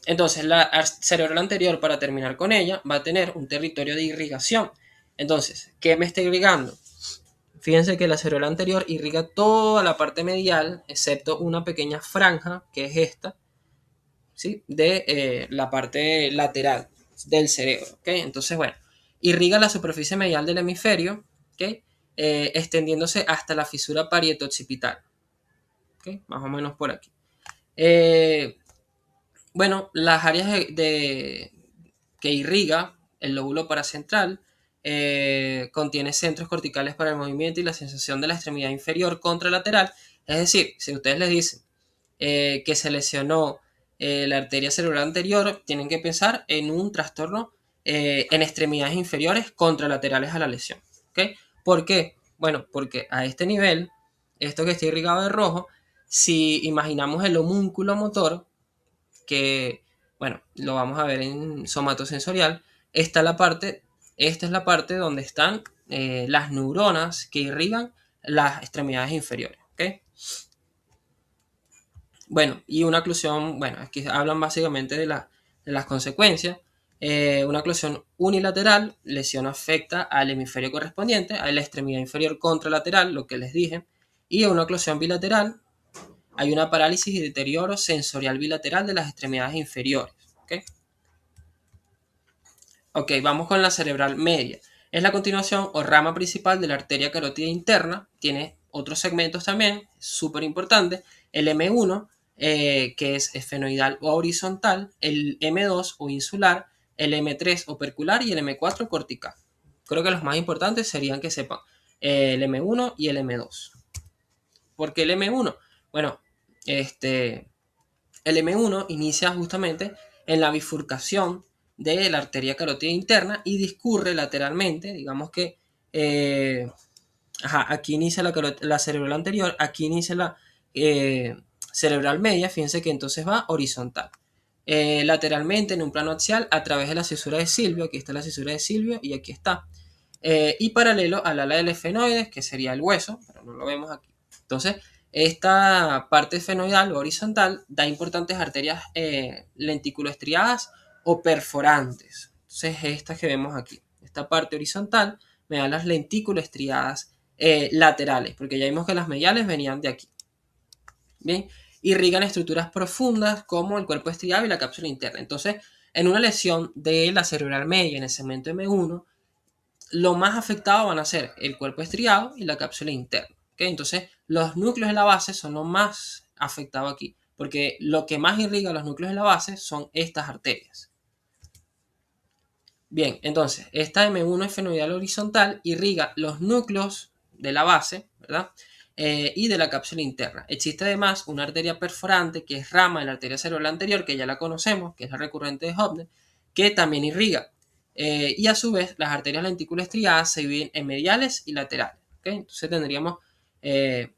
entonces la cerebral anterior, para terminar con ella, va a tener un territorio de irrigación. Entonces, ¿qué me está irrigando? Fíjense que la cerebral anterior irriga toda la parte medial, excepto una pequeña franja, que es esta, ¿sí?, de la parte lateral del cerebro. ¿Okay? Entonces, bueno, irriga la superficie medial del hemisferio, ¿okay?, extendiéndose hasta la fisura parieto-occipital. ¿Okay? Más o menos por aquí. Bueno, las áreas que irriga el lóbulo paracentral contiene centros corticales para el movimiento y la sensación de la extremidad inferior contralateral. Es decir, si ustedes les dicen que se lesionó la arteria cerebral anterior, tienen que pensar en un trastorno en extremidades inferiores contralaterales a la lesión. ¿Okay? ¿Por qué? Bueno, porque a este nivel, esto que está irrigado de rojo, si imaginamos el homúnculo motor, que, bueno, lo vamos a ver en somatosensorial, esta es la parte donde están las neuronas que irrigan las extremidades inferiores. ¿Okay? Bueno, y una oclusión, bueno, aquí hablan básicamente de las consecuencias. Una oclusión unilateral, lesión afecta al hemisferio correspondiente, a la extremidad inferior contralateral, lo que les dije, y una oclusión bilateral, hay una parálisis y deterioro sensorial bilateral de las extremidades inferiores. ¿Okay? Ok, vamos con la cerebral media. Es la continuación o rama principal de la arteria carótida interna. Tiene otros segmentos también, súper importante. El M1, que es esfenoidal o horizontal. El M2 o insular. El M3 opercular y el M4 cortical. Creo que los más importantes serían que sepan el M1 y el M2. ¿Por qué el M1? Bueno, el M1 inicia justamente en la bifurcación de la arteria carótida interna y discurre lateralmente, digamos que aquí inicia la cerebral anterior, aquí inicia la cerebral media, fíjense que entonces va horizontal. Lateralmente en un plano axial a través de la cisura de Silvio, aquí está la cisura de Silvio y aquí está. Y paralelo al ala del esfenoides, que sería el hueso, pero no lo vemos aquí. Entonces, esta parte esfenoidal o horizontal da importantes arterias lenticuloestriadas o perforantes. Entonces, estas que vemos aquí. Esta parte horizontal me da las lenticuloestriadas laterales, porque ya vimos que las mediales venían de aquí. Bien, irrigan estructuras profundas como el cuerpo estriado y la cápsula interna. Entonces, en una lesión de la cerebral media en el segmento M1, lo más afectado van a ser el cuerpo estriado y la cápsula interna. ¿Okay? Entonces, los núcleos de la base son lo más afectado aquí, porque lo que más irriga los núcleos de la base son estas arterias. Bien, entonces, esta M1 esfenoidal horizontal irriga los núcleos de la base, ¿verdad? Y de la cápsula interna. Existe además una arteria perforante que es rama de la arteria cerebral anterior, que ya la conocemos, que es la recurrente de Hopner, que también irriga. Y a su vez, las arterias lentículas estriadas se dividen en mediales y laterales. ¿Okay? Entonces tendríamos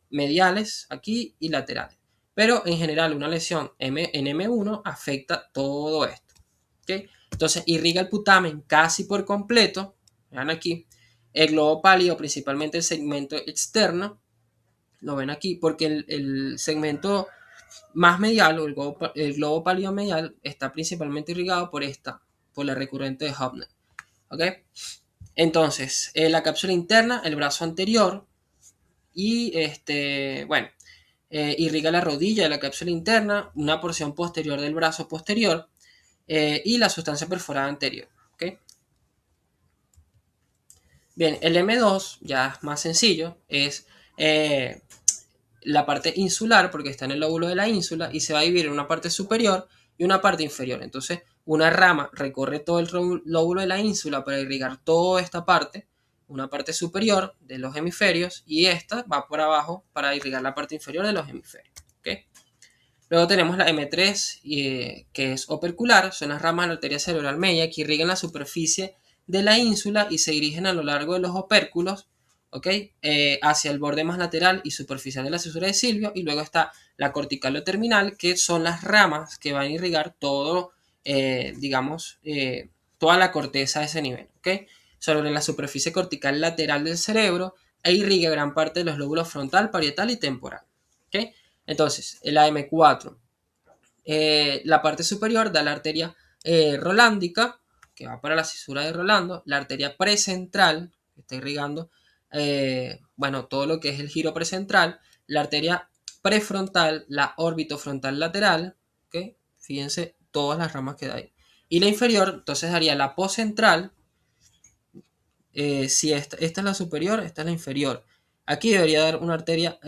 mediales aquí y laterales. Pero en general, una lesión en M1 afecta todo esto. ¿Okay? Entonces irriga el putamen casi por completo. Vean aquí. El globo pálido, principalmente el segmento externo, lo ven aquí, porque el segmento más medial o el globo pálido medial está principalmente irrigado por la recurrente de Hopner. ¿Ok? Entonces, la cápsula interna, el brazo anterior y bueno, irriga la rodilla de la cápsula interna, una porción posterior del brazo posterior y la sustancia perforada anterior. ¿Okay? Bien, el M2 ya es más sencillo, es la parte insular porque está en el lóbulo de la ínsula y se va a dividir en una parte superior y una parte inferior. Entonces, una rama recorre todo el lóbulo de la ínsula para irrigar toda esta parte, una parte superior de los hemisferios y esta va por abajo para irrigar la parte inferior de los hemisferios. ¿Okay? Luego tenemos la M3, que es opercular, son las ramas de la arteria cerebral media que irrigan la superficie de la ínsula y se dirigen a lo largo de los opérculos, ¿okay? Hacia el borde más lateral y superficial de la cisura de Silvio. Y luego está la cortical o terminal, que son las ramas que van a irrigar todo, digamos, toda la corteza de ese nivel. ¿Okay? Sobre la superficie cortical lateral del cerebro e irriga gran parte de los lóbulos frontal, parietal y temporal. ¿Okay? Entonces, el AM4, la parte superior da la arteria rolándica, que va para la cisura de Rolando, la arteria precentral, que está irrigando, bueno, todo lo que es el giro precentral, la arteria prefrontal, la orbitofrontal lateral, ¿okay? Fíjense todas las ramas que da ahí. Y la inferior, entonces daría la poscentral, si esta es la superior, esta es la inferior. Aquí debería dar una arteria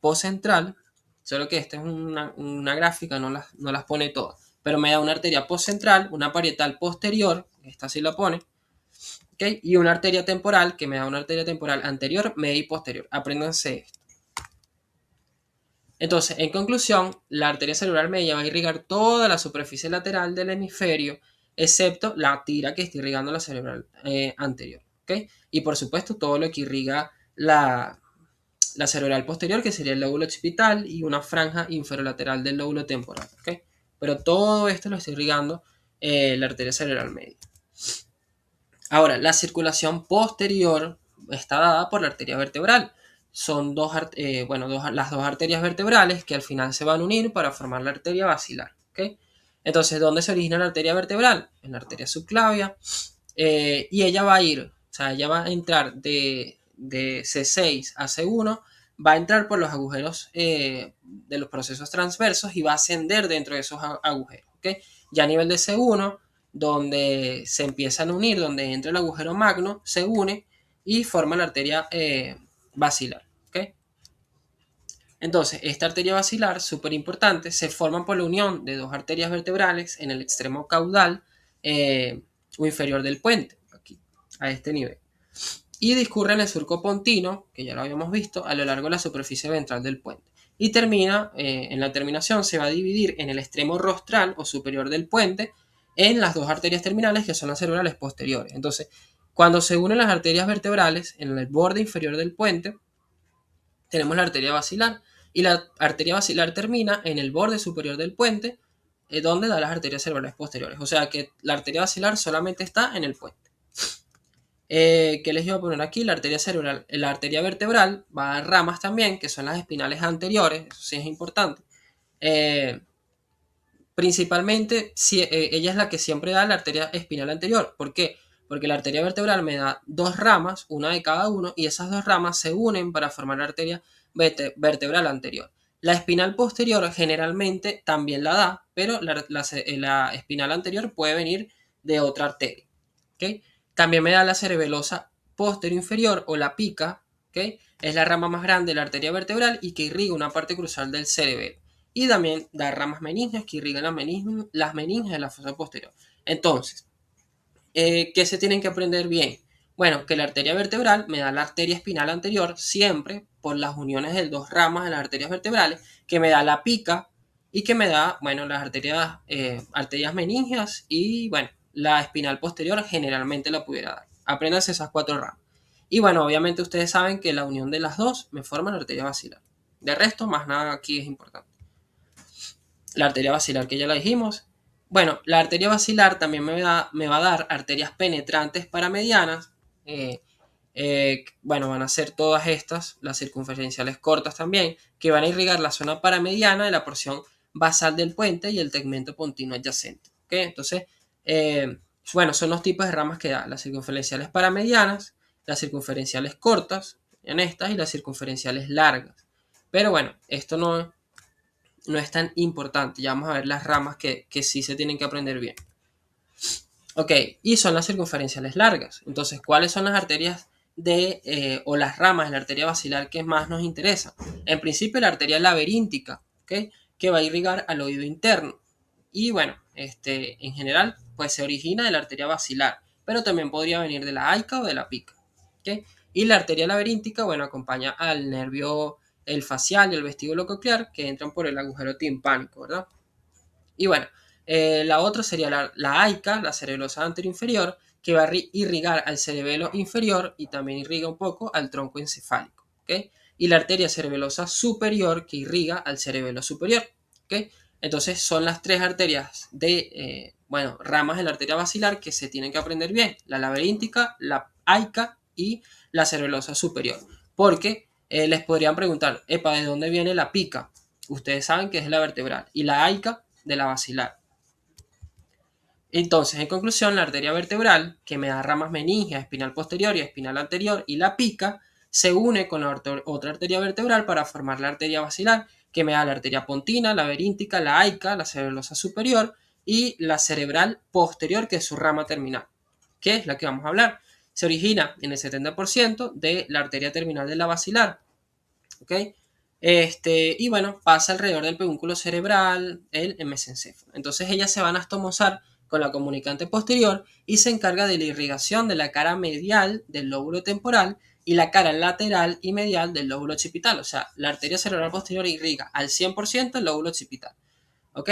postcentral, solo que esta es una gráfica, no las pone todas, pero me da una arteria postcentral, una parietal posterior, esta sí la pone, ¿ok? Y una arteria temporal, que me da una arteria temporal anterior, media y posterior. Apréndanse esto. Entonces, en conclusión, la arteria cerebral media va a irrigar toda la superficie lateral del hemisferio, excepto la tira que está irrigando la cerebral anterior, ¿ok? Y por supuesto, todo lo que irriga la cerebral posterior, que sería el lóbulo occipital, y una franja inferolateral del lóbulo temporal, ¿ok? Pero todo esto lo está irrigando la arteria cerebral media. Ahora, la circulación posterior está dada por la arteria vertebral. Son las dos arterias vertebrales que al final se van a unir para formar la arteria basilar, ¿ok? Entonces, ¿dónde se origina la arteria vertebral? En la arteria subclavia. Y ella va a ir, o sea, ella va a entrar de C6 a C1, va a entrar por los agujeros de los procesos transversos y va a ascender dentro de esos agujeros, ¿ok? Ya a nivel de C1, donde se empiezan a unir, donde entra el agujero magno, se une y forma la arteria basilar, ¿ok? Entonces, esta arteria basilar, súper importante, se forma por la unión de dos arterias vertebrales en el extremo caudal o inferior del puente, aquí, a este nivel. Y discurre en el surco pontino, que ya lo habíamos visto, a lo largo de la superficie ventral del puente. Y termina, en la terminación se va a dividir en el extremo rostral o superior del puente en las dos arterias terminales que son las cerebrales posteriores. Entonces, cuando se unen las arterias vertebrales en el borde inferior del puente, tenemos la arteria basilar. Y la arteria basilar termina en el borde superior del puente, donde da las arterias cerebrales posteriores. O sea que la arteria basilar solamente está en el puente. ¿Qué les iba a poner aquí? La arteria cerebral, la arteria vertebral va a dar ramas también, que son las espinales anteriores, eso sí es importante. Principalmente, ella es la que siempre da la arteria espinal anterior. ¿Por qué? Porque la arteria vertebral me da dos ramas, una de cada uno, y esas dos ramas se unen para formar la arteria vertebral anterior. La espinal posterior generalmente también la da, pero la espinal anterior puede venir de otra arteria, ¿ok? También me da la cerebelosa posterior inferior o la pica, ¿ok? Es la rama más grande de la arteria vertebral y que irriga una parte crucial del cerebelo. Y también da ramas meningias que irrigan las meninges de la fosa posterior. Entonces, ¿qué se tienen que aprender bien? Bueno, que la arteria vertebral me da la arteria espinal anterior siempre por las uniones de dos ramas de las arterias vertebrales, que me da la pica y que me da, bueno, las arterias meningias y, bueno, la espinal posterior generalmente la pudiera dar. Apréndanse esas cuatro ramas. Y bueno, obviamente ustedes saben que la unión de las dos me forma la arteria basilar. De resto, más nada aquí es importante. La arteria basilar que ya la dijimos. Bueno, la arteria basilar también me va a dar arterias penetrantes paramedianas. Bueno, van a ser todas estas, las circunferenciales cortas también, que van a irrigar la zona paramediana de la porción basal del puente y el tegmento pontino adyacente. ¿Okay? Entonces, bueno, son los tipos de ramas que da: las circunferenciales paramedianas, las circunferenciales cortas, en estas, y las circunferenciales largas. Pero bueno, esto no es tan importante. Ya vamos a ver las ramas que sí se tienen que aprender bien. Ok, y son las circunferenciales largas. Entonces, ¿cuáles son las arterias o las ramas de la arteria basilar que más nos interesan? En principio, la arteria laberíntica, ¿okay? Que va a irrigar al oído interno. Y bueno, en general, pues se origina de la arteria basilar, pero también podría venir de la aica o de la pica. ¿Okay? Y la arteria laberíntica, bueno, acompaña al nervio, el facial y el vestíbulo coclear, que entran por el agujero timpánico, ¿verdad? Y bueno, la otra sería la aica, la cerebelosa anteroinferior, que va a irrigar al cerebelo inferior y también irriga un poco al tronco encefálico, ¿ok? Y la arteria cerebelosa superior, que irriga al cerebelo superior, ¿ok? Entonces son las tres arterias ramas de la arteria basilar que se tienen que aprender bien: la laberíntica, la aica y la cerebelosa superior. Porque les podrían preguntar, epa, ¿de dónde viene la pica? Ustedes saben que es la vertebral, y la aica de la basilar. Entonces, en conclusión, la arteria vertebral, que me da ramas meningias, espinal posterior y espinal anterior, y la pica, se une con la otra arteria vertebral para formar la arteria basilar, que me da la arteria pontina, la laberíntica, la aica, la cerebelosa superior y la cerebral posterior, que es su rama terminal, que es la que vamos a hablar. se origina en el 70% de la arteria terminal de la basilar, ¿ok? Y bueno, pasa alrededor del pedúnculo cerebral, el mesencéfalo. Entonces ellas se van a anastomosar con la comunicante posterior y se encarga de la irrigación de la cara medial del lóbulo temporal y la cara lateral y medial del lóbulo occipital. O sea, la arteria cerebral posterior irriga al 100% el lóbulo occipital, ¿ok?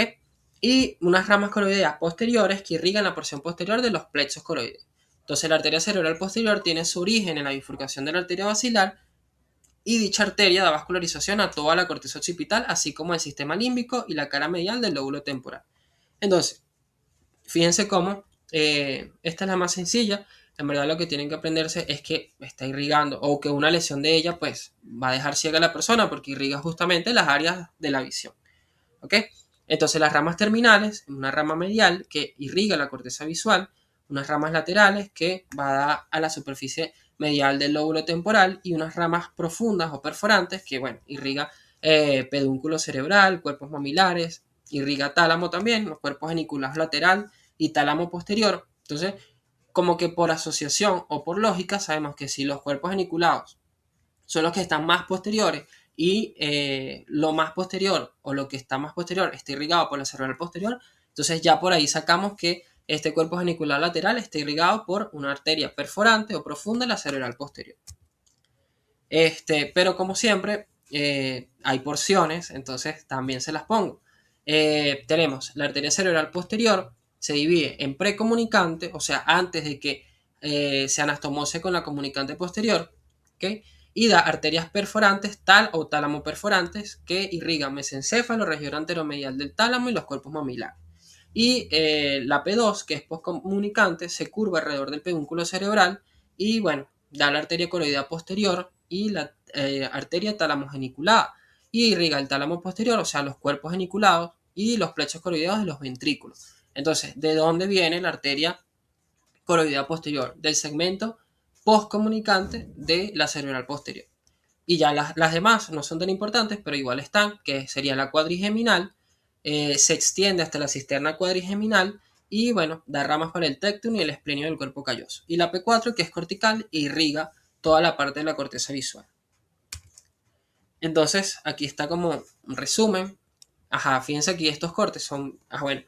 Y unas ramas coroideas posteriores que irrigan la porción posterior de los plexos coroideos. Entonces la arteria cerebral posterior tiene su origen en la bifurcación de la arteria basilar y dicha arteria da vascularización a toda la corteza occipital, así como el sistema límbico y la cara medial del lóbulo temporal. Entonces, fíjense cómo esta es la más sencilla. En verdad lo que tienen que aprenderse es que está irrigando o que una lesión de ella pues va a dejar ciega a la persona porque irriga justamente las áreas de la visión. ¿Ok? Entonces las ramas terminales, una rama medial que irriga la corteza visual, unas ramas laterales que va a dar a la superficie medial del lóbulo temporal y unas ramas profundas o perforantes que, bueno, irriga pedúnculo cerebral, cuerpos mamilares, irriga tálamo también, los cuerpos geniculados lateral y tálamo posterior. Entonces, como que por asociación o por lógica sabemos que si los cuerpos geniculados son los que están más posteriores y lo más posterior o lo que está más posterior está irrigado por la cerebral posterior, entonces ya por ahí sacamos que este cuerpo genicular lateral está irrigado por una arteria perforante o profunda en la cerebral posterior. Pero como siempre, hay porciones, entonces también se las pongo. Tenemos la arteria cerebral posterior, se divide en precomunicante, o sea, antes de que se anastomose con la comunicante posterior, ¿ok? Y da arterias perforantes, tal o tálamo perforantes, que irrigan mesencéfalo, región anteromedial del tálamo y los cuerpos mamilares. Y la P2, que es postcomunicante, se curva alrededor del pedúnculo cerebral y, bueno, da la arteria coroidea posterior y la arteria tálamo geniculada y irriga el tálamo posterior, o sea, los cuerpos geniculados y los plexos coroideos de los ventrículos. Entonces, ¿de dónde viene la arteria coroidea posterior? Del segmento postcomunicante de la cerebral posterior. Y ya las demás no son tan importantes, pero igual están, que sería la cuadrigeminal, se extiende hasta la cisterna cuadrigeminal y, bueno, da ramas para el tectum y el esplenio del cuerpo calloso. Y la P4, que es cortical, irriga toda la parte de la corteza visual. Entonces, aquí está como un resumen. Ajá, fíjense aquí, estos cortes son, bueno,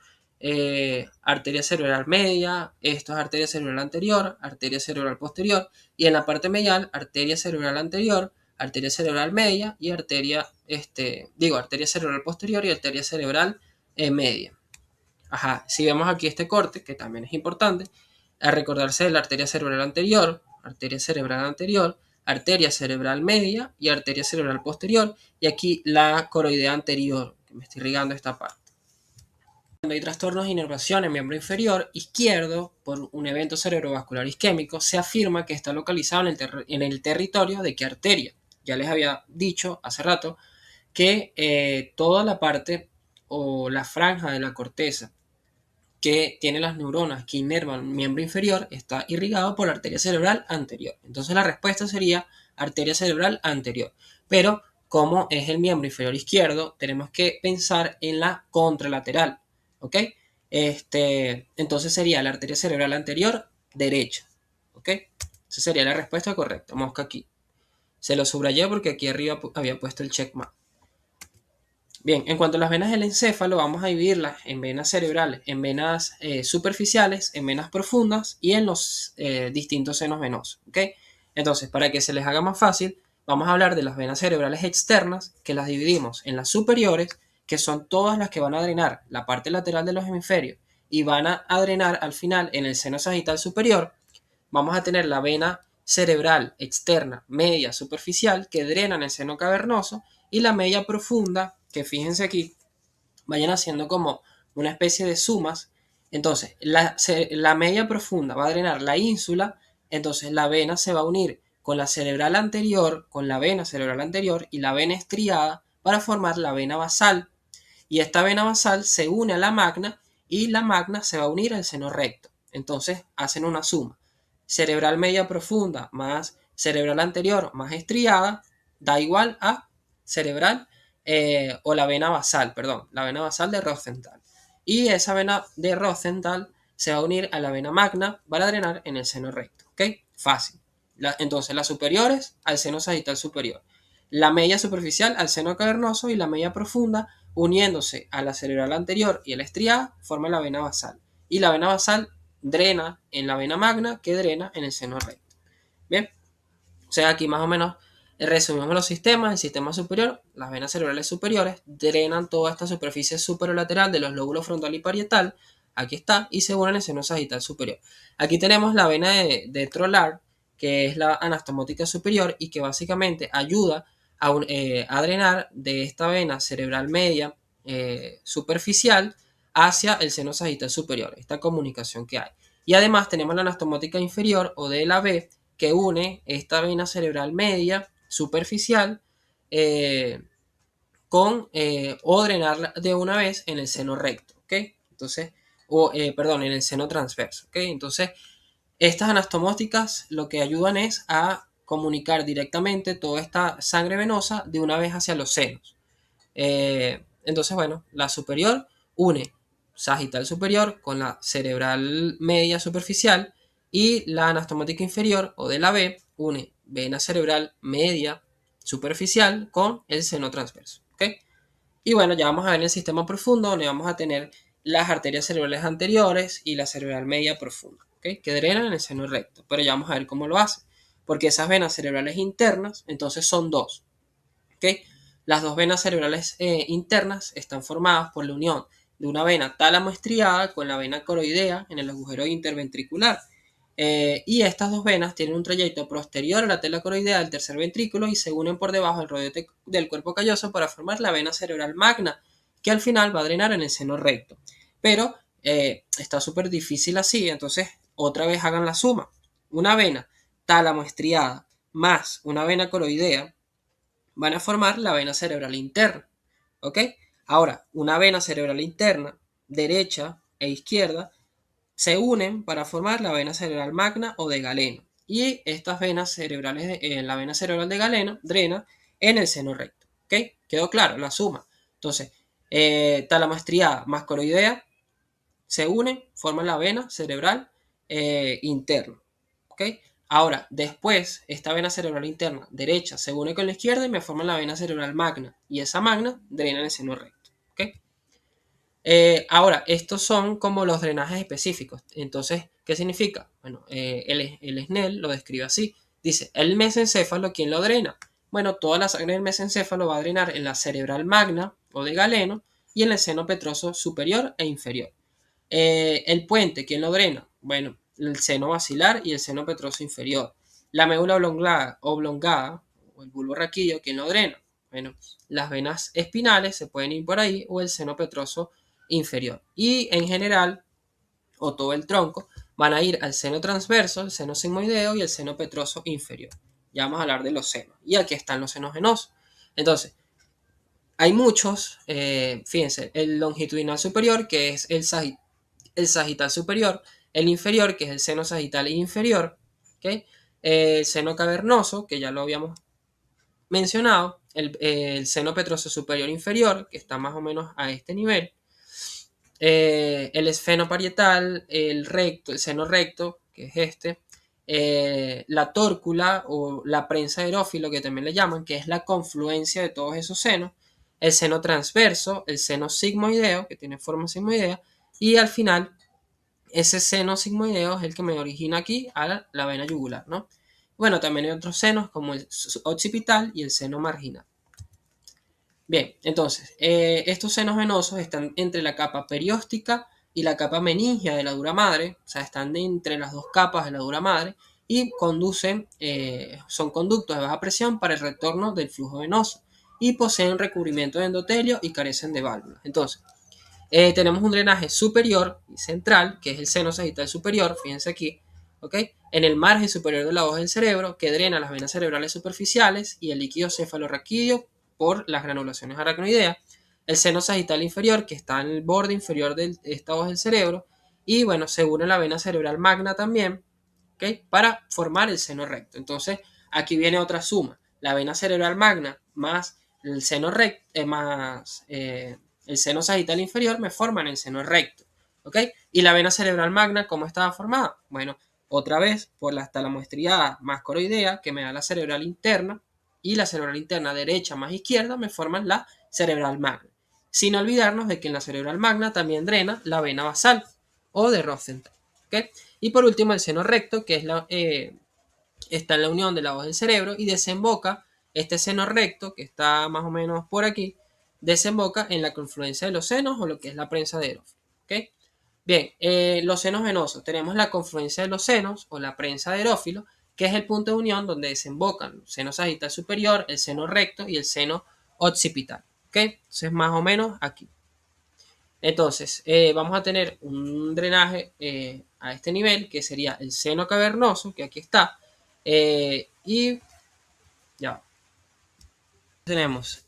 arteria cerebral media, esto es arteria cerebral anterior, arteria cerebral posterior, y en la parte medial, arteria cerebral anterior, arteria cerebral media y arteria cerebral posterior y arteria cerebral media. Ajá, si vemos aquí este corte, que también es importante, a recordarse de la arteria cerebral anterior, arteria cerebral media y arteria cerebral posterior, y aquí la coroidea anterior, que me está irrigando esta parte. Cuando hay trastornos de inervación en miembro inferior izquierdo por un evento cerebrovascular isquémico, se afirma que está localizado en el territorio de qué arteria. Ya les había dicho hace rato que toda la parte o la franja de la corteza que tiene las neuronas que inervan el miembro inferior está irrigado por la arteria cerebral anterior. Entonces la respuesta sería arteria cerebral anterior. Pero como es el miembro inferior izquierdo, tenemos que pensar en la contralateral, ¿ok? Entonces sería la arteria cerebral anterior derecha, ¿ok? Esa sería la respuesta correcta. Mosca aquí. Se lo subrayé porque aquí arriba había puesto el checkmark. Bien, en cuanto a las venas del encéfalo, vamos a dividirlas en venas cerebrales, en venas superficiales, en venas profundas y en los distintos senos venosos, ¿ok? Entonces, para que se les haga más fácil, vamos a hablar de las venas cerebrales externas, que las dividimos en las superiores, que son todas las que van a drenar la parte lateral de los hemisferios y van a drenar al final en el seno sagital superior. Vamos a tener la vena cerebral externa, media, superficial, que drena en el seno cavernoso, y la media profunda, que fíjense aquí, vayan haciendo como una especie de sumas. Entonces, la media profunda va a drenar la ínsula, entonces la vena se va a unir con la cerebral anterior, con la vena cerebral anterior y la vena estriada para formar la vena basal. Y esta vena basal se une a la magna y la magna se va a unir al seno recto. Entonces, hacen una suma. Cerebral media profunda más cerebral anterior más estriada da igual a cerebral o la vena basal, perdón, la vena basal de Rosenthal. Y esa vena de Rosenthal se va a unir a la vena magna para drenar en el seno recto, ¿ok? Fácil. Entonces, las superiores al seno sagital superior. La media superficial al seno cavernoso y la media profunda, uniéndose a la cerebral anterior y a la estriada, forma la vena basal. Y la vena basal drena en la vena magna, que drena en el seno recto. Bien, o sea, aquí más o menos resumimos los sistemas. El sistema superior, las venas cerebrales superiores, drenan toda esta superficie superolateral de los lóbulos frontal y parietal. Aquí está, y se unen en el seno sagital superior. Aquí tenemos la vena de Trolar, que es la anastomótica superior y que básicamente ayuda a drenar de esta vena cerebral media superficial hacia el seno sagital superior, esta comunicación que hay. Y además tenemos la anastomótica inferior o de la B, que une esta vena cerebral media superficial o drenarla de una vez en el seno recto, ¿ok? Entonces, perdón, en el seno transverso, ¿ok? Entonces, estas anastomóticas lo que ayudan es a comunicar directamente toda esta sangre venosa de una vez hacia los senos. Entonces, bueno, la superior une sagital superior con la cerebral media superficial y la anastomática inferior o de la B une vena cerebral media superficial con el seno transverso. ¿Okay? Y bueno, ya vamos a ver el sistema profundo donde vamos a tener las arterias cerebrales anteriores y la cerebral media profunda, ¿okay? Que drenan en el seno recto. Pero ya vamos a ver cómo lo hace. Porque esas venas cerebrales internas, entonces son dos. ¿Okay? Las dos venas cerebrales internas están formadas por la unión de una vena tálamo estriada con la vena coroidea en el agujero interventricular. Y estas dos venas tienen un trayecto posterior a la tela coroidea del tercer ventrículo y se unen por debajo del rodete del cuerpo calloso para formar la vena cerebral magna, que al final va a drenar en el seno recto. Pero está súper difícil así, entonces otra vez hagan la suma. Una vena tálamo estriada más una vena coroidea van a formar la vena cerebral interna. ¿Ok? Ahora, una vena cerebral interna, derecha e izquierda, se unen para formar la vena cerebral magna o de Galeno. Y estas venas cerebrales, la vena cerebral de Galeno drena en el seno recto. ¿Ok? ¿Quedó claro? La suma. Entonces, tálamo estriada más coroidea se unen, forman la vena cerebral interna. ¿Ok? Ahora, después, esta vena cerebral interna derecha se une con la izquierda y me forma la vena cerebral magna. Y esa magna drena en el seno recto. ¿Ok? Ahora, estos son como los drenajes específicos. Entonces, ¿qué significa? Bueno, el Snell lo describe así. Dice, el mesencéfalo, ¿quién lo drena? Bueno, toda la sangre del mesencéfalo va a drenar en la cerebral magna o de Galeno y en el seno petroso superior e inferior. El puente, ¿quién lo drena? Bueno, el seno basilar y el seno petroso inferior. La médula oblongada o el bulbo raquídeo, ¿quién lo drena? Bueno, las venas espinales se pueden ir por ahí o el seno petroso inferior. Y en general, o todo el tronco, van a ir al seno transverso, el seno sigmoideo y el seno petroso inferior. Ya vamos a hablar de los senos. Y aquí están los senos venosos. Entonces, hay muchos, fíjense, el longitudinal superior, que es el sagital superior, el inferior, que es el seno sagital inferior, ¿okay? El seno cavernoso, que ya lo habíamos mencionado, el seno petroso superior inferior, que está más o menos a este nivel, el esfeno parietal, el recto, el seno recto, que es este, la tórcula o la prensa aerófilo, que también le llaman, que es la confluencia de todos esos senos, el seno transverso, el seno sigmoideo, que tiene forma sigmoidea, y al final ese seno sigmoideo es el que me origina aquí a la vena yugular, ¿no? Bueno, también hay otros senos como el occipital y el seno marginal. Bien, entonces, estos senos venosos están entre la capa perióstica y la capa meningia de la dura madre, o sea, están entre las dos capas de la dura madre y conducen, son conductos de baja presión para el retorno del flujo venoso y poseen recubrimiento de endotelio y carecen de válvulas. Entonces, tenemos un drenaje superior y central, que es el seno sagital superior, fíjense aquí, ¿ok? En el margen superior de la hoja del cerebro, que drena las venas cerebrales superficiales y el líquido cefalorraquídeo por las granulaciones aracnoideas. El seno sagital inferior, que está en el borde inferior de esta hoja del cerebro, y bueno, se une la vena cerebral magna también, ¿ok? Para formar el seno recto. Entonces, aquí viene otra suma. La vena cerebral magna más el seno recto, el seno sagital inferior me forman el seno recto, ¿ok? Y la vena cerebral magna, ¿cómo estaba formada? Bueno, otra vez por la talamoide striada más coroidea, que me da la cerebral interna, y la cerebral interna derecha más izquierda me forman la cerebral magna. Sin olvidarnos de que en la cerebral magna también drena la vena basal o de Rosenthal. ¿Okay? Y por último el seno recto, que es está en la unión de la voz del cerebro y desemboca este seno recto, que está más o menos por aquí, desemboca en la confluencia de los senos o lo que es la prensa de Ehrhoff. ¿Okay? Bien, los senos venosos. Tenemos la confluencia de los senos o la prensa de Erófilo, que es el punto de unión donde desembocan el seno sagital superior, el seno recto y el seno occipital. ¿Ok? Entonces, más o menos aquí. Entonces, vamos a tener un drenaje a este nivel, que sería el seno cavernoso, que aquí está. Y ya tenemos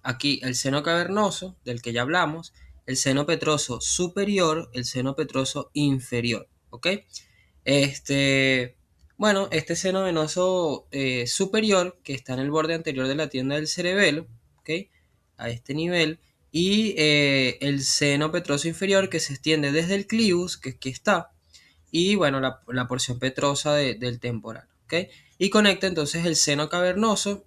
aquí el seno cavernoso, del que ya hablamos, el seno petroso superior, el seno petroso inferior. ¿Ok? Bueno, este seno venoso superior, que está en el borde anterior de la tienda del cerebelo, ¿ok? A este nivel, y el seno petroso inferior, que se extiende desde el clivus, que aquí está, y bueno, la porción petrosa del temporal, ¿ok? Y conecta entonces el seno cavernoso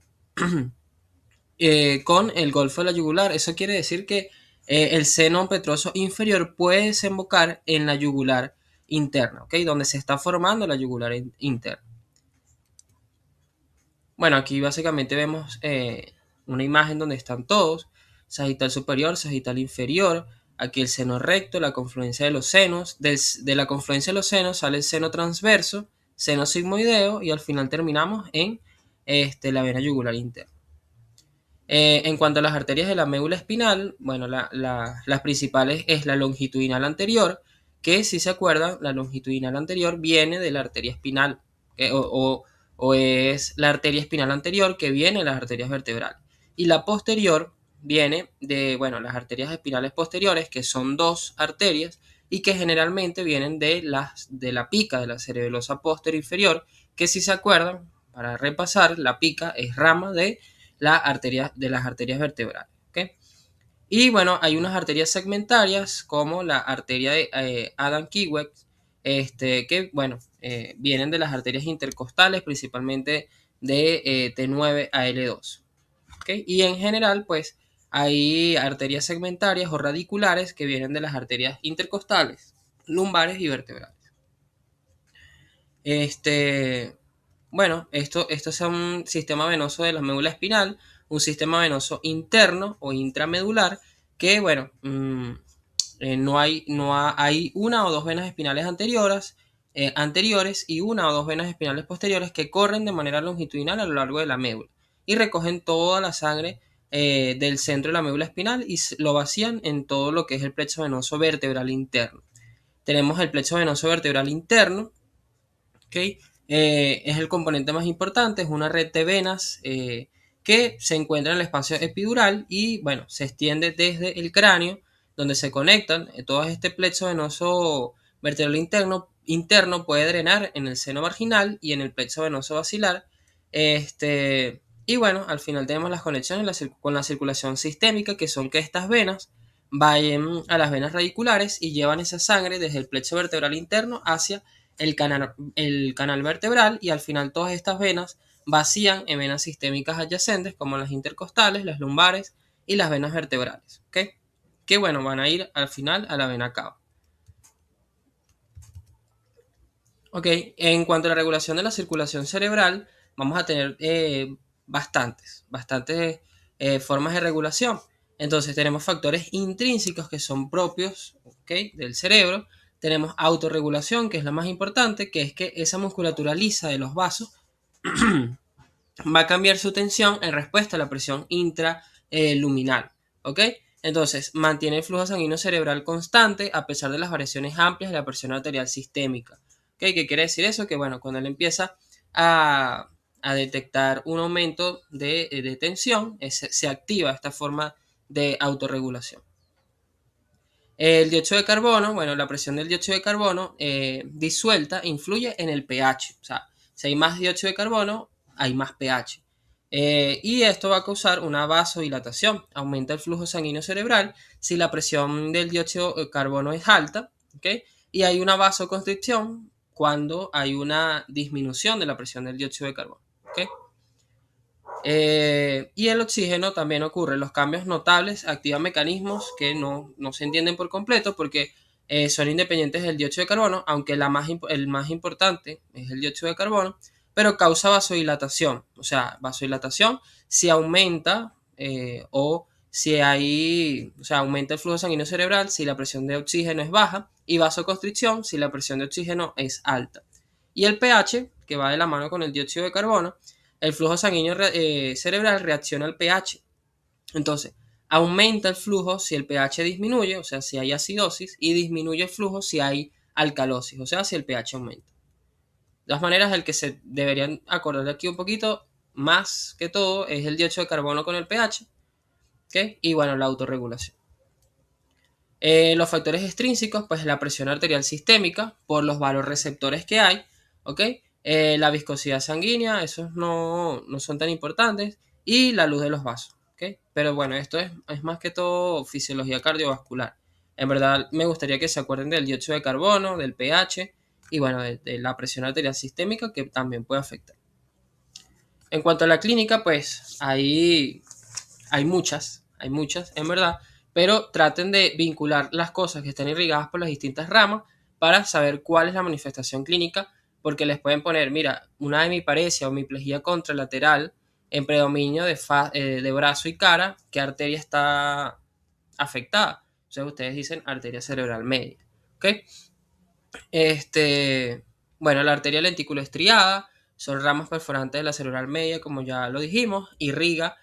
con el golfo de la yugular. Eso quiere decir que el seno petroso inferior puede desembocar en la yugular interna, ¿ok? Donde se está formando la yugular interna. Bueno, aquí básicamente vemos una imagen donde están todos, sagital superior, sagital inferior, aquí el seno recto, la confluencia de los senos, de la confluencia de los senos sale el seno transverso, seno sigmoideo y al final terminamos en la vena yugular interna. En cuanto a las arterias de la médula espinal, bueno, las principales es la longitudinal anterior, que si se acuerdan, la longitudinal anterior viene de la arteria espinal, o es la arteria espinal anterior que viene de las arterias vertebrales. Y la posterior viene de, bueno, las arterias espinales posteriores, que son dos arterias, y que generalmente vienen de la pica de la cerebelosa posterior inferior, que si se acuerdan, para repasar, la pica es rama de las arterias vertebrales. ¿Okay? Y bueno, hay unas arterias segmentarias como la arteria de Adam-Kiewicz, que bueno, vienen de las arterias intercostales, principalmente de T9 a L2. ¿Okay? Y en general, pues hay arterias segmentarias o radiculares que vienen de las arterias intercostales, lumbares y vertebrales. Bueno, esto es un sistema venoso de la médula espinal, un sistema venoso interno o intramedular que, bueno, hay una o dos venas espinales anteriores y una o dos venas espinales posteriores que corren de manera longitudinal a lo largo de la médula y recogen toda la sangre del centro de la médula espinal y lo vacían en todo lo que es el plexo venoso vertebral interno. Tenemos el plexo venoso vertebral interno, ¿okay? Es el componente más importante, es una red de venas que se encuentra en el espacio epidural y bueno, se extiende desde el cráneo, donde se conectan. Todo este plexo venoso vertebral interno puede drenar en el seno marginal y en el plexo venoso basilar. Y bueno, al final tenemos las conexiones con la circulación sistémica, que son que estas venas vayan a las venas radiculares y llevan esa sangre desde el plexo vertebral interno hacia el canal vertebral y al final todas estas venas vacían en venas sistémicas adyacentes como las intercostales, las lumbares y las venas vertebrales, ¿okay? Que bueno, van a ir al final a la vena cava. Ok, en cuanto a la regulación de la circulación cerebral, vamos a tener bastantes formas de regulación. Entonces tenemos factores intrínsecos que son propios, ¿okay?, del cerebro. Tenemos autorregulación, que es la más importante, que es que esa musculatura lisa de los vasos va a cambiar su tensión en respuesta a la presión intraluminal. ¿Ok? Entonces, mantiene el flujo sanguíneo cerebral constante a pesar de las variaciones amplias de la presión arterial sistémica. ¿Ok? ¿Qué quiere decir eso? Que bueno, cuando él empieza a detectar un aumento de tensión, se activa esta forma de autorregulación. El dióxido de carbono, bueno, la presión del dióxido de carbono disuelta influye en el pH. O sea, si hay más dióxido de carbono, hay más pH. Y esto va a causar una vasodilatación. Aumenta el flujo sanguíneo cerebral si la presión del dióxido de carbono es alta, ¿okay? Y hay una vasoconstricción cuando hay una disminución de la presión del dióxido de carbono. ¿Okay? Y el oxígeno también ocurre. Los cambios notables activan mecanismos que no se entienden por completo porque son independientes del dióxido de carbono, aunque el más importante es el dióxido de carbono, pero causa vasodilatación. O sea, vasodilatación si aumenta o si aumenta el flujo sanguíneo cerebral si la presión de oxígeno es baja, y vasoconstricción si la presión de oxígeno es alta. Y el pH, que va de la mano con el dióxido de carbono, el flujo sanguíneo cerebral reacciona al pH. Entonces, aumenta el flujo si el pH disminuye, o sea, si hay acidosis, y disminuye el flujo si hay alcalosis, o sea, si el pH aumenta. De todas maneras, el que se deberían acordar de aquí un poquito, más que todo, es el dióxido de carbono con el pH, ¿okay? Y bueno, la autorregulación. Los factores extrínsecos, pues la presión arterial sistémica, por los vasoreceptores que hay, ¿ok? La viscosidad sanguínea, esos no son tan importantes, y la luz de los vasos, ¿ok? Pero bueno, esto es más que todo fisiología cardiovascular. En verdad, me gustaría que se acuerden del dióxido de carbono, del pH, y bueno, de la presión arterial sistémica, que también puede afectar. En cuanto a la clínica, pues hay muchas, en verdad, pero traten de vincular las cosas que están irrigadas por las distintas ramas para saber cuál es la manifestación clínica, porque les pueden poner, mira, una hemiparesia o hemiplegia contralateral en predominio de brazo y cara, ¿qué arteria está afectada? O sea, ustedes dicen arteria cerebral media, ¿ok? Bueno, la arteria lenticular estriada son ramas perforantes de la cerebral media, como ya lo dijimos, irriga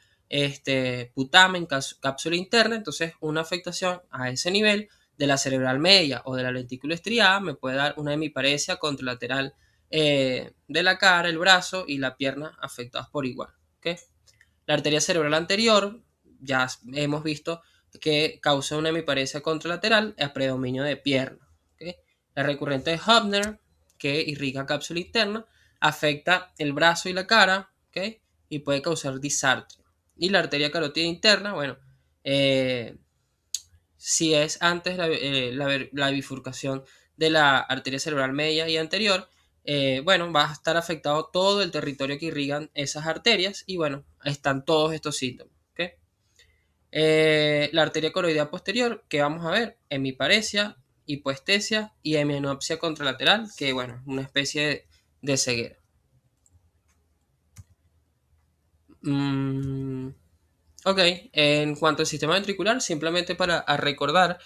putamen, cápsula interna. Entonces, una afectación a ese nivel de la cerebral media o de la lentícula estriada me puede dar una hemiparesia contralateral de la cara, el brazo y la pierna afectadas por igual. ¿Okay? La arteria cerebral anterior, ya hemos visto que causa una hemiparesia contralateral a predominio de pierna. ¿Okay? La recurrente de Hübner, que irriga cápsula interna, afecta el brazo y la cara, ¿okay? Y puede causar disartria. Y la arteria carótida interna, bueno, si es antes la bifurcación de la arteria cerebral media y anterior, bueno, va a estar afectado todo el territorio que irrigan esas arterias y bueno, están todos estos síntomas. ¿Okay? La arteria coroidea posterior, que vamos a ver, hemiparesia, hipoestesia y hemianopsia contralateral, que bueno, es una especie de ceguera. Ok, en cuanto al sistema ventricular, simplemente para recordar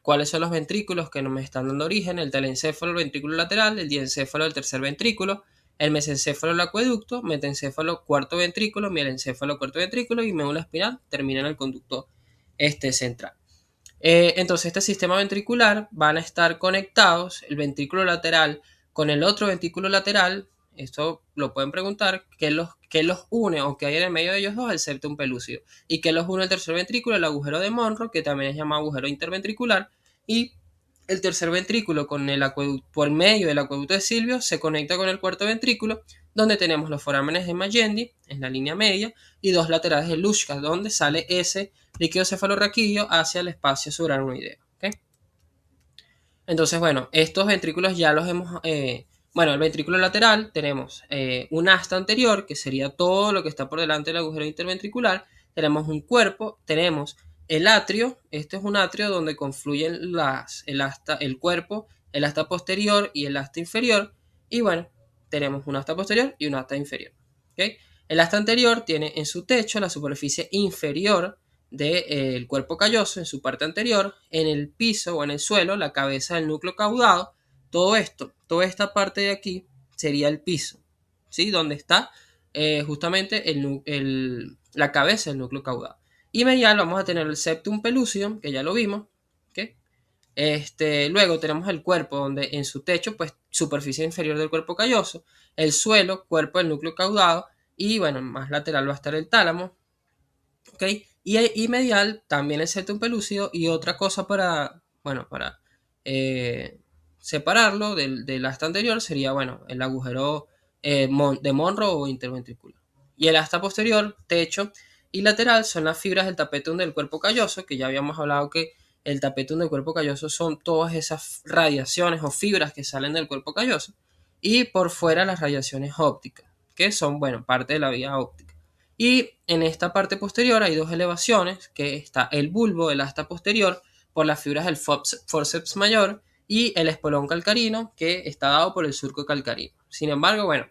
cuáles son los ventrículos que nos están dando origen: el telencéfalo, el ventrículo lateral, el diencéfalo, el tercer ventrículo, el mesencéfalo, el acueducto, metencéfalo, cuarto ventrículo, mielencéfalo, cuarto ventrículo, y médula espinal termina en el conducto central. Entonces, este sistema ventricular van a estar conectados el ventrículo lateral con el otro ventrículo lateral. Esto lo pueden preguntar, ¿qué los une o qué hay en el medio de ellos dos? El septum pelúcido. ¿Y qué los une el tercer ventrículo? El agujero de Monro, que también es llamado agujero interventricular. Y el tercer ventrículo con el acueducto, por medio del acueducto de Silvio, se conecta con el cuarto ventrículo, donde tenemos los forámenes de Magendie en la línea media y dos laterales de Luschka, donde sale ese líquido cefalorraquídeo hacia el espacio subaracnoideo. ¿Okay? Entonces, bueno, estos ventrículos ya los hemos... bueno, el ventrículo lateral tenemos un asta anterior, que sería todo lo que está por delante del agujero interventricular. Tenemos un cuerpo, tenemos el atrio. Este es un atrio donde confluyen el cuerpo, el asta posterior y el asta inferior. Y bueno, tenemos un asta posterior y un asta inferior. ¿Okay? El asta anterior tiene en su techo la superficie inferior del cuerpo calloso, en su parte anterior, en el piso o en el suelo, la cabeza del núcleo caudado. Todo esto, toda esta parte de aquí sería el piso, ¿sí? Donde está justamente la cabeza del núcleo caudado. Y medial vamos a tener el septum pellucidum, que ya lo vimos. ¿Okay? Luego tenemos el cuerpo, donde en su techo, pues superficie inferior del cuerpo calloso, el suelo, cuerpo del núcleo caudado, y bueno, más lateral va a estar el tálamo. ¿Okay? Y medial también el septum pelúcido, y otra cosa para separarlo del asta anterior sería, bueno, el agujero de Monro o interventricular. Y el asta posterior, techo y lateral son las fibras del tapetum del cuerpo calloso, que ya habíamos hablado que el tapetum del cuerpo calloso son todas esas radiaciones o fibras que salen del cuerpo calloso, y por fuera las radiaciones ópticas, que son, bueno, parte de la vía óptica. Y en esta parte posterior hay dos elevaciones, que está el bulbo del asta posterior por las fibras del forceps mayor y el espolón calcarino, que está dado por el surco calcarino. Sin embargo, bueno,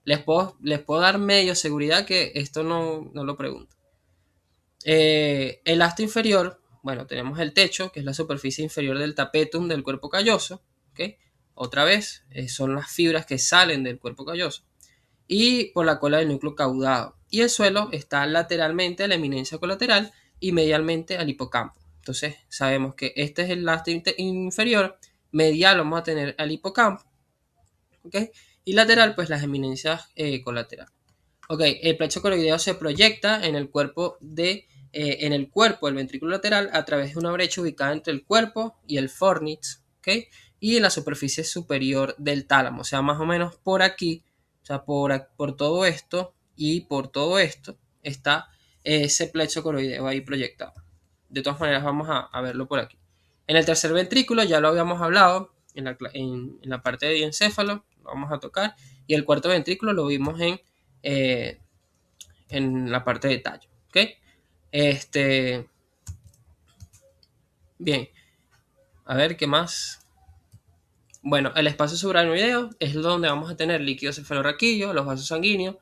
les puedo dar medio seguridad que esto no lo pregunto. El asta inferior, bueno, tenemos el techo, que es la superficie inferior del tapetum del cuerpo calloso, ¿ok? Otra vez, son las fibras que salen del cuerpo calloso, y por la cola del núcleo caudado. Y el suelo está lateralmente a la eminencia colateral y medialmente al hipocampo. Entonces, sabemos que este es el asta inferior, medial vamos a tener al hipocampo, ¿ok? Y lateral, pues las eminencias colaterales. Ok, el plecho coroideo se proyecta en el cuerpo del ventrículo lateral a través de una brecha ubicada entre el cuerpo y el fornix, ¿ok? Y en la superficie superior del tálamo, o sea, más o menos por aquí, o sea, por todo esto y por todo esto está ese plecho coroideo ahí proyectado. De todas maneras, vamos a verlo por aquí. En el tercer ventrículo ya lo habíamos hablado en la parte de diencéfalo, lo vamos a tocar, y el cuarto ventrículo lo vimos eh, en la parte de tallo, ¿ok? Bien, a ver qué más. Bueno, el espacio subaracnoideo es donde vamos a tener líquido cefalorraquídeo, los vasos sanguíneos,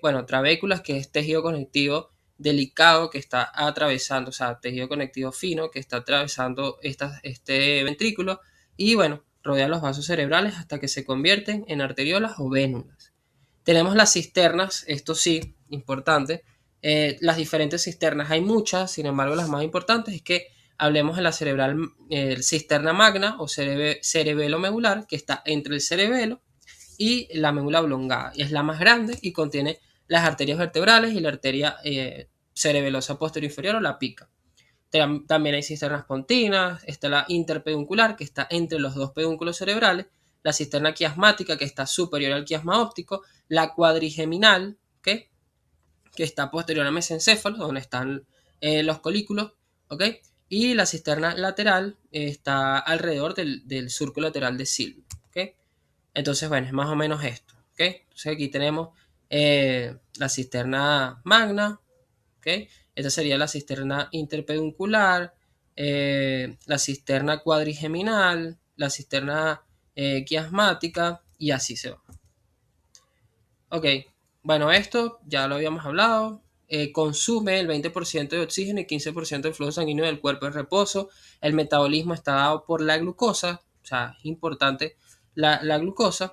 bueno, trabéculas, que es tejido conectivo delicado que está atravesando, o sea, tejido conectivo fino que está atravesando este ventrículo, y bueno, rodea los vasos cerebrales hasta que se convierten en arteriolas o vénulas. Tenemos las cisternas, esto sí, importante. Las diferentes cisternas hay muchas, sin embargo, las más importantes es que hablemos de la cerebral, cisterna magna o cerebelo medular, que está entre el cerebelo y la médula oblongada, y es la más grande y contiene las arterias vertebrales y la arteria cerebelosa posterior inferior o la pica. También hay cisternas pontinas, está la interpeduncular, que está entre los dos pedúnculos cerebrales, la cisterna quiasmática, que está superior al quiasma óptico, la cuadrigeminal, ¿okay?, que está posterior al mesencéfalo, donde están los colículos, ¿ok? Y la cisterna lateral está alrededor del surco lateral de Silvio, ¿ok? Entonces, bueno, es más o menos esto, ¿ok? Entonces aquí tenemos la cisterna magna, ¿ok? Esta sería la cisterna interpeduncular, la cisterna cuadrigeminal, la cisterna quiasmática, y así se va. Ok, bueno, esto ya lo habíamos hablado. Consume el 20% de oxígeno y 15% del flujo sanguíneo del cuerpo en reposo. El metabolismo está dado por la glucosa, o sea, es importante la glucosa.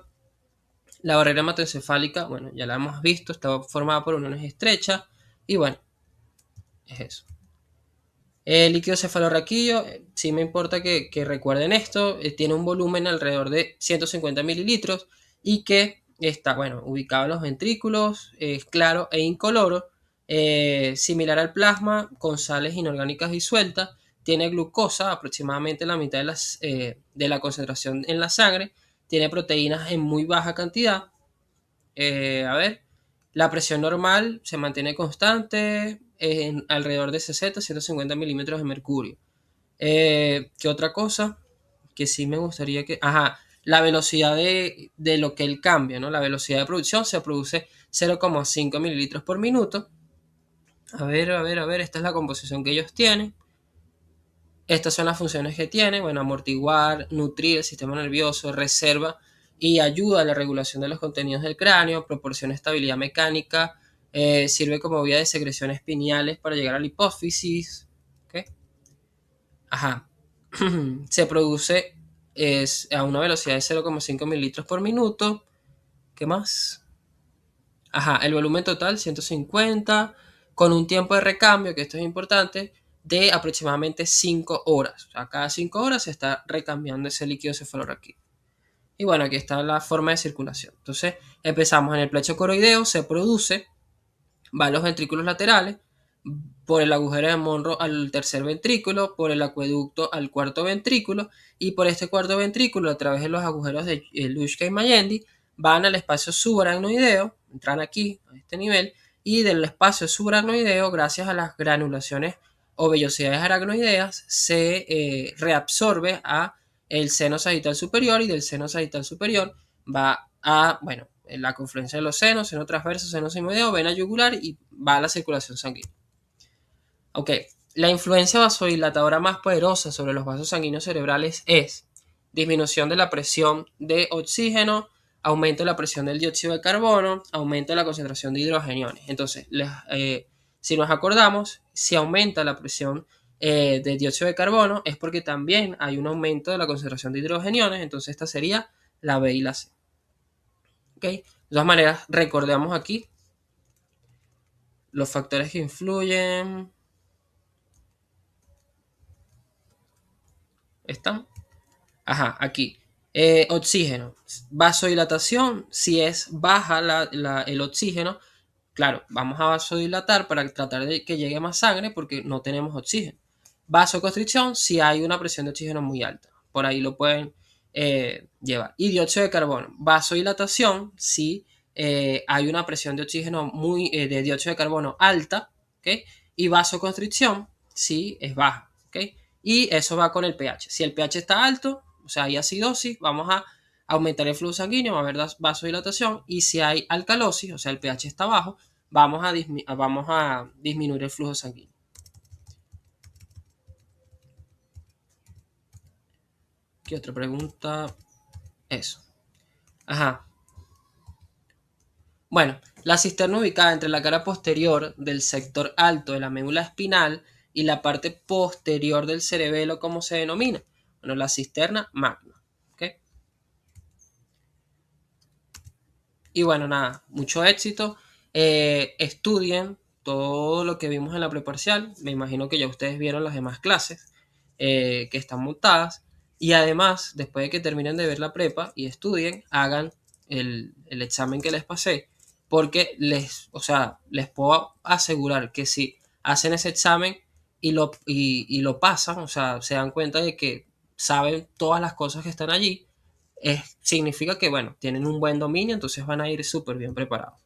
La barrera hematoencefálica, bueno, ya la hemos visto, está formada por uniones estrechas, y bueno, es eso. El líquido cefalorraquídeo, sí me importa que recuerden esto, tiene un volumen alrededor de 150 mililitros y que está, bueno, ubicado en los ventrículos, es claro e incoloro, similar al plasma, con sales inorgánicas disueltas, tiene glucosa, aproximadamente la mitad de la concentración en la sangre, tiene proteínas en muy baja cantidad. A ver, la presión normal se mantiene constante en alrededor de 60 a 150 milímetros de mercurio. ¿Qué otra cosa? Que sí me gustaría que... Ajá, la velocidad de lo que él cambia, ¿no? La velocidad de producción se produce 0,5 mililitros por minuto. A ver, esta es la composición que ellos tienen. Estas son las funciones que tiene, bueno, amortiguar, nutrir el sistema nervioso, reserva y ayuda a la regulación de los contenidos del cráneo, proporciona estabilidad mecánica, sirve como vía de secreciones pineales para llegar a la hipófisis. ¿Okay? Ajá. Se produce a una velocidad de 0,5 mililitros por minuto. ¿Qué más? Ajá, el volumen total 150, con un tiempo de recambio, que esto es importante, de aproximadamente 5 horas. O sea, cada 5 horas se está recambiando ese líquido cefalorraquídeo. Y bueno, aquí está la forma de circulación. Entonces, empezamos en el plecho coroideo, se produce, va a los ventrículos laterales, por el agujero de Monro al tercer ventrículo, por el acueducto al cuarto ventrículo, y por este cuarto ventrículo, a través de los agujeros de Luschka y Mayendi, van al espacio subaracnoideo, entran aquí, a este nivel, y del espacio subaracnoideo, gracias a las granulaciones o vellosidades aracnoideas se reabsorbe a el seno sagital superior, y del seno sagital superior va a, bueno, la confluencia de los senos, seno transverso, seno sinoideo, vena yugular, y va a la circulación sanguínea. Ok, la influencia vasodilatadora más poderosa sobre los vasos sanguíneos cerebrales es disminución de la presión de oxígeno, aumento de la presión del dióxido de carbono, aumento de la concentración de hidrogeniones. Entonces, si nos acordamos, si aumenta la presión de dióxido de carbono es porque también hay un aumento de la concentración de hidrogeniones. Entonces, esta sería la B y la C. ¿Ok? De todas maneras, recordemos aquí los factores que influyen. ¿Están? Ajá, aquí. Oxígeno. Vasodilatación, si es baja el oxígeno, claro, vamos a vasodilatar para tratar de que llegue más sangre porque no tenemos oxígeno. Vasoconstricción, si hay una presión de oxígeno muy alta. Por ahí lo pueden llevar. Y dióxido de carbono. Vasodilatación, si hay una presión de oxígeno de dióxido de carbono alta. ¿Okay? Y vasoconstricción, si es baja. ¿Okay? Y eso va con el pH. Si el pH está alto, o sea, hay acidosis, vamos a aumentar el flujo sanguíneo, va a haber vasodilatación. Y si hay alcalosis, o sea, el pH está bajo, vamos a disminuir el flujo sanguíneo. ¿Qué otra pregunta? Eso. Ajá. Bueno, la cisterna ubicada entre la cara posterior del sector alto de la médula espinal y la parte posterior del cerebelo, ¿cómo se denomina? Bueno, la cisterna magna. ¿Okay? Y bueno, nada, mucho éxito. Estudien todo lo que vimos en la preparcial. Me imagino que ya ustedes vieron las demás clases que están montadas. Y además, después de que terminen de ver la prepa y estudien, hagan el examen que les pasé. Porque o sea, les puedo asegurar que si hacen ese examen y lo pasan, o sea, se dan cuenta de que saben todas las cosas que están allí, significa que, bueno, tienen un buen dominio, entonces van a ir súper bien preparados.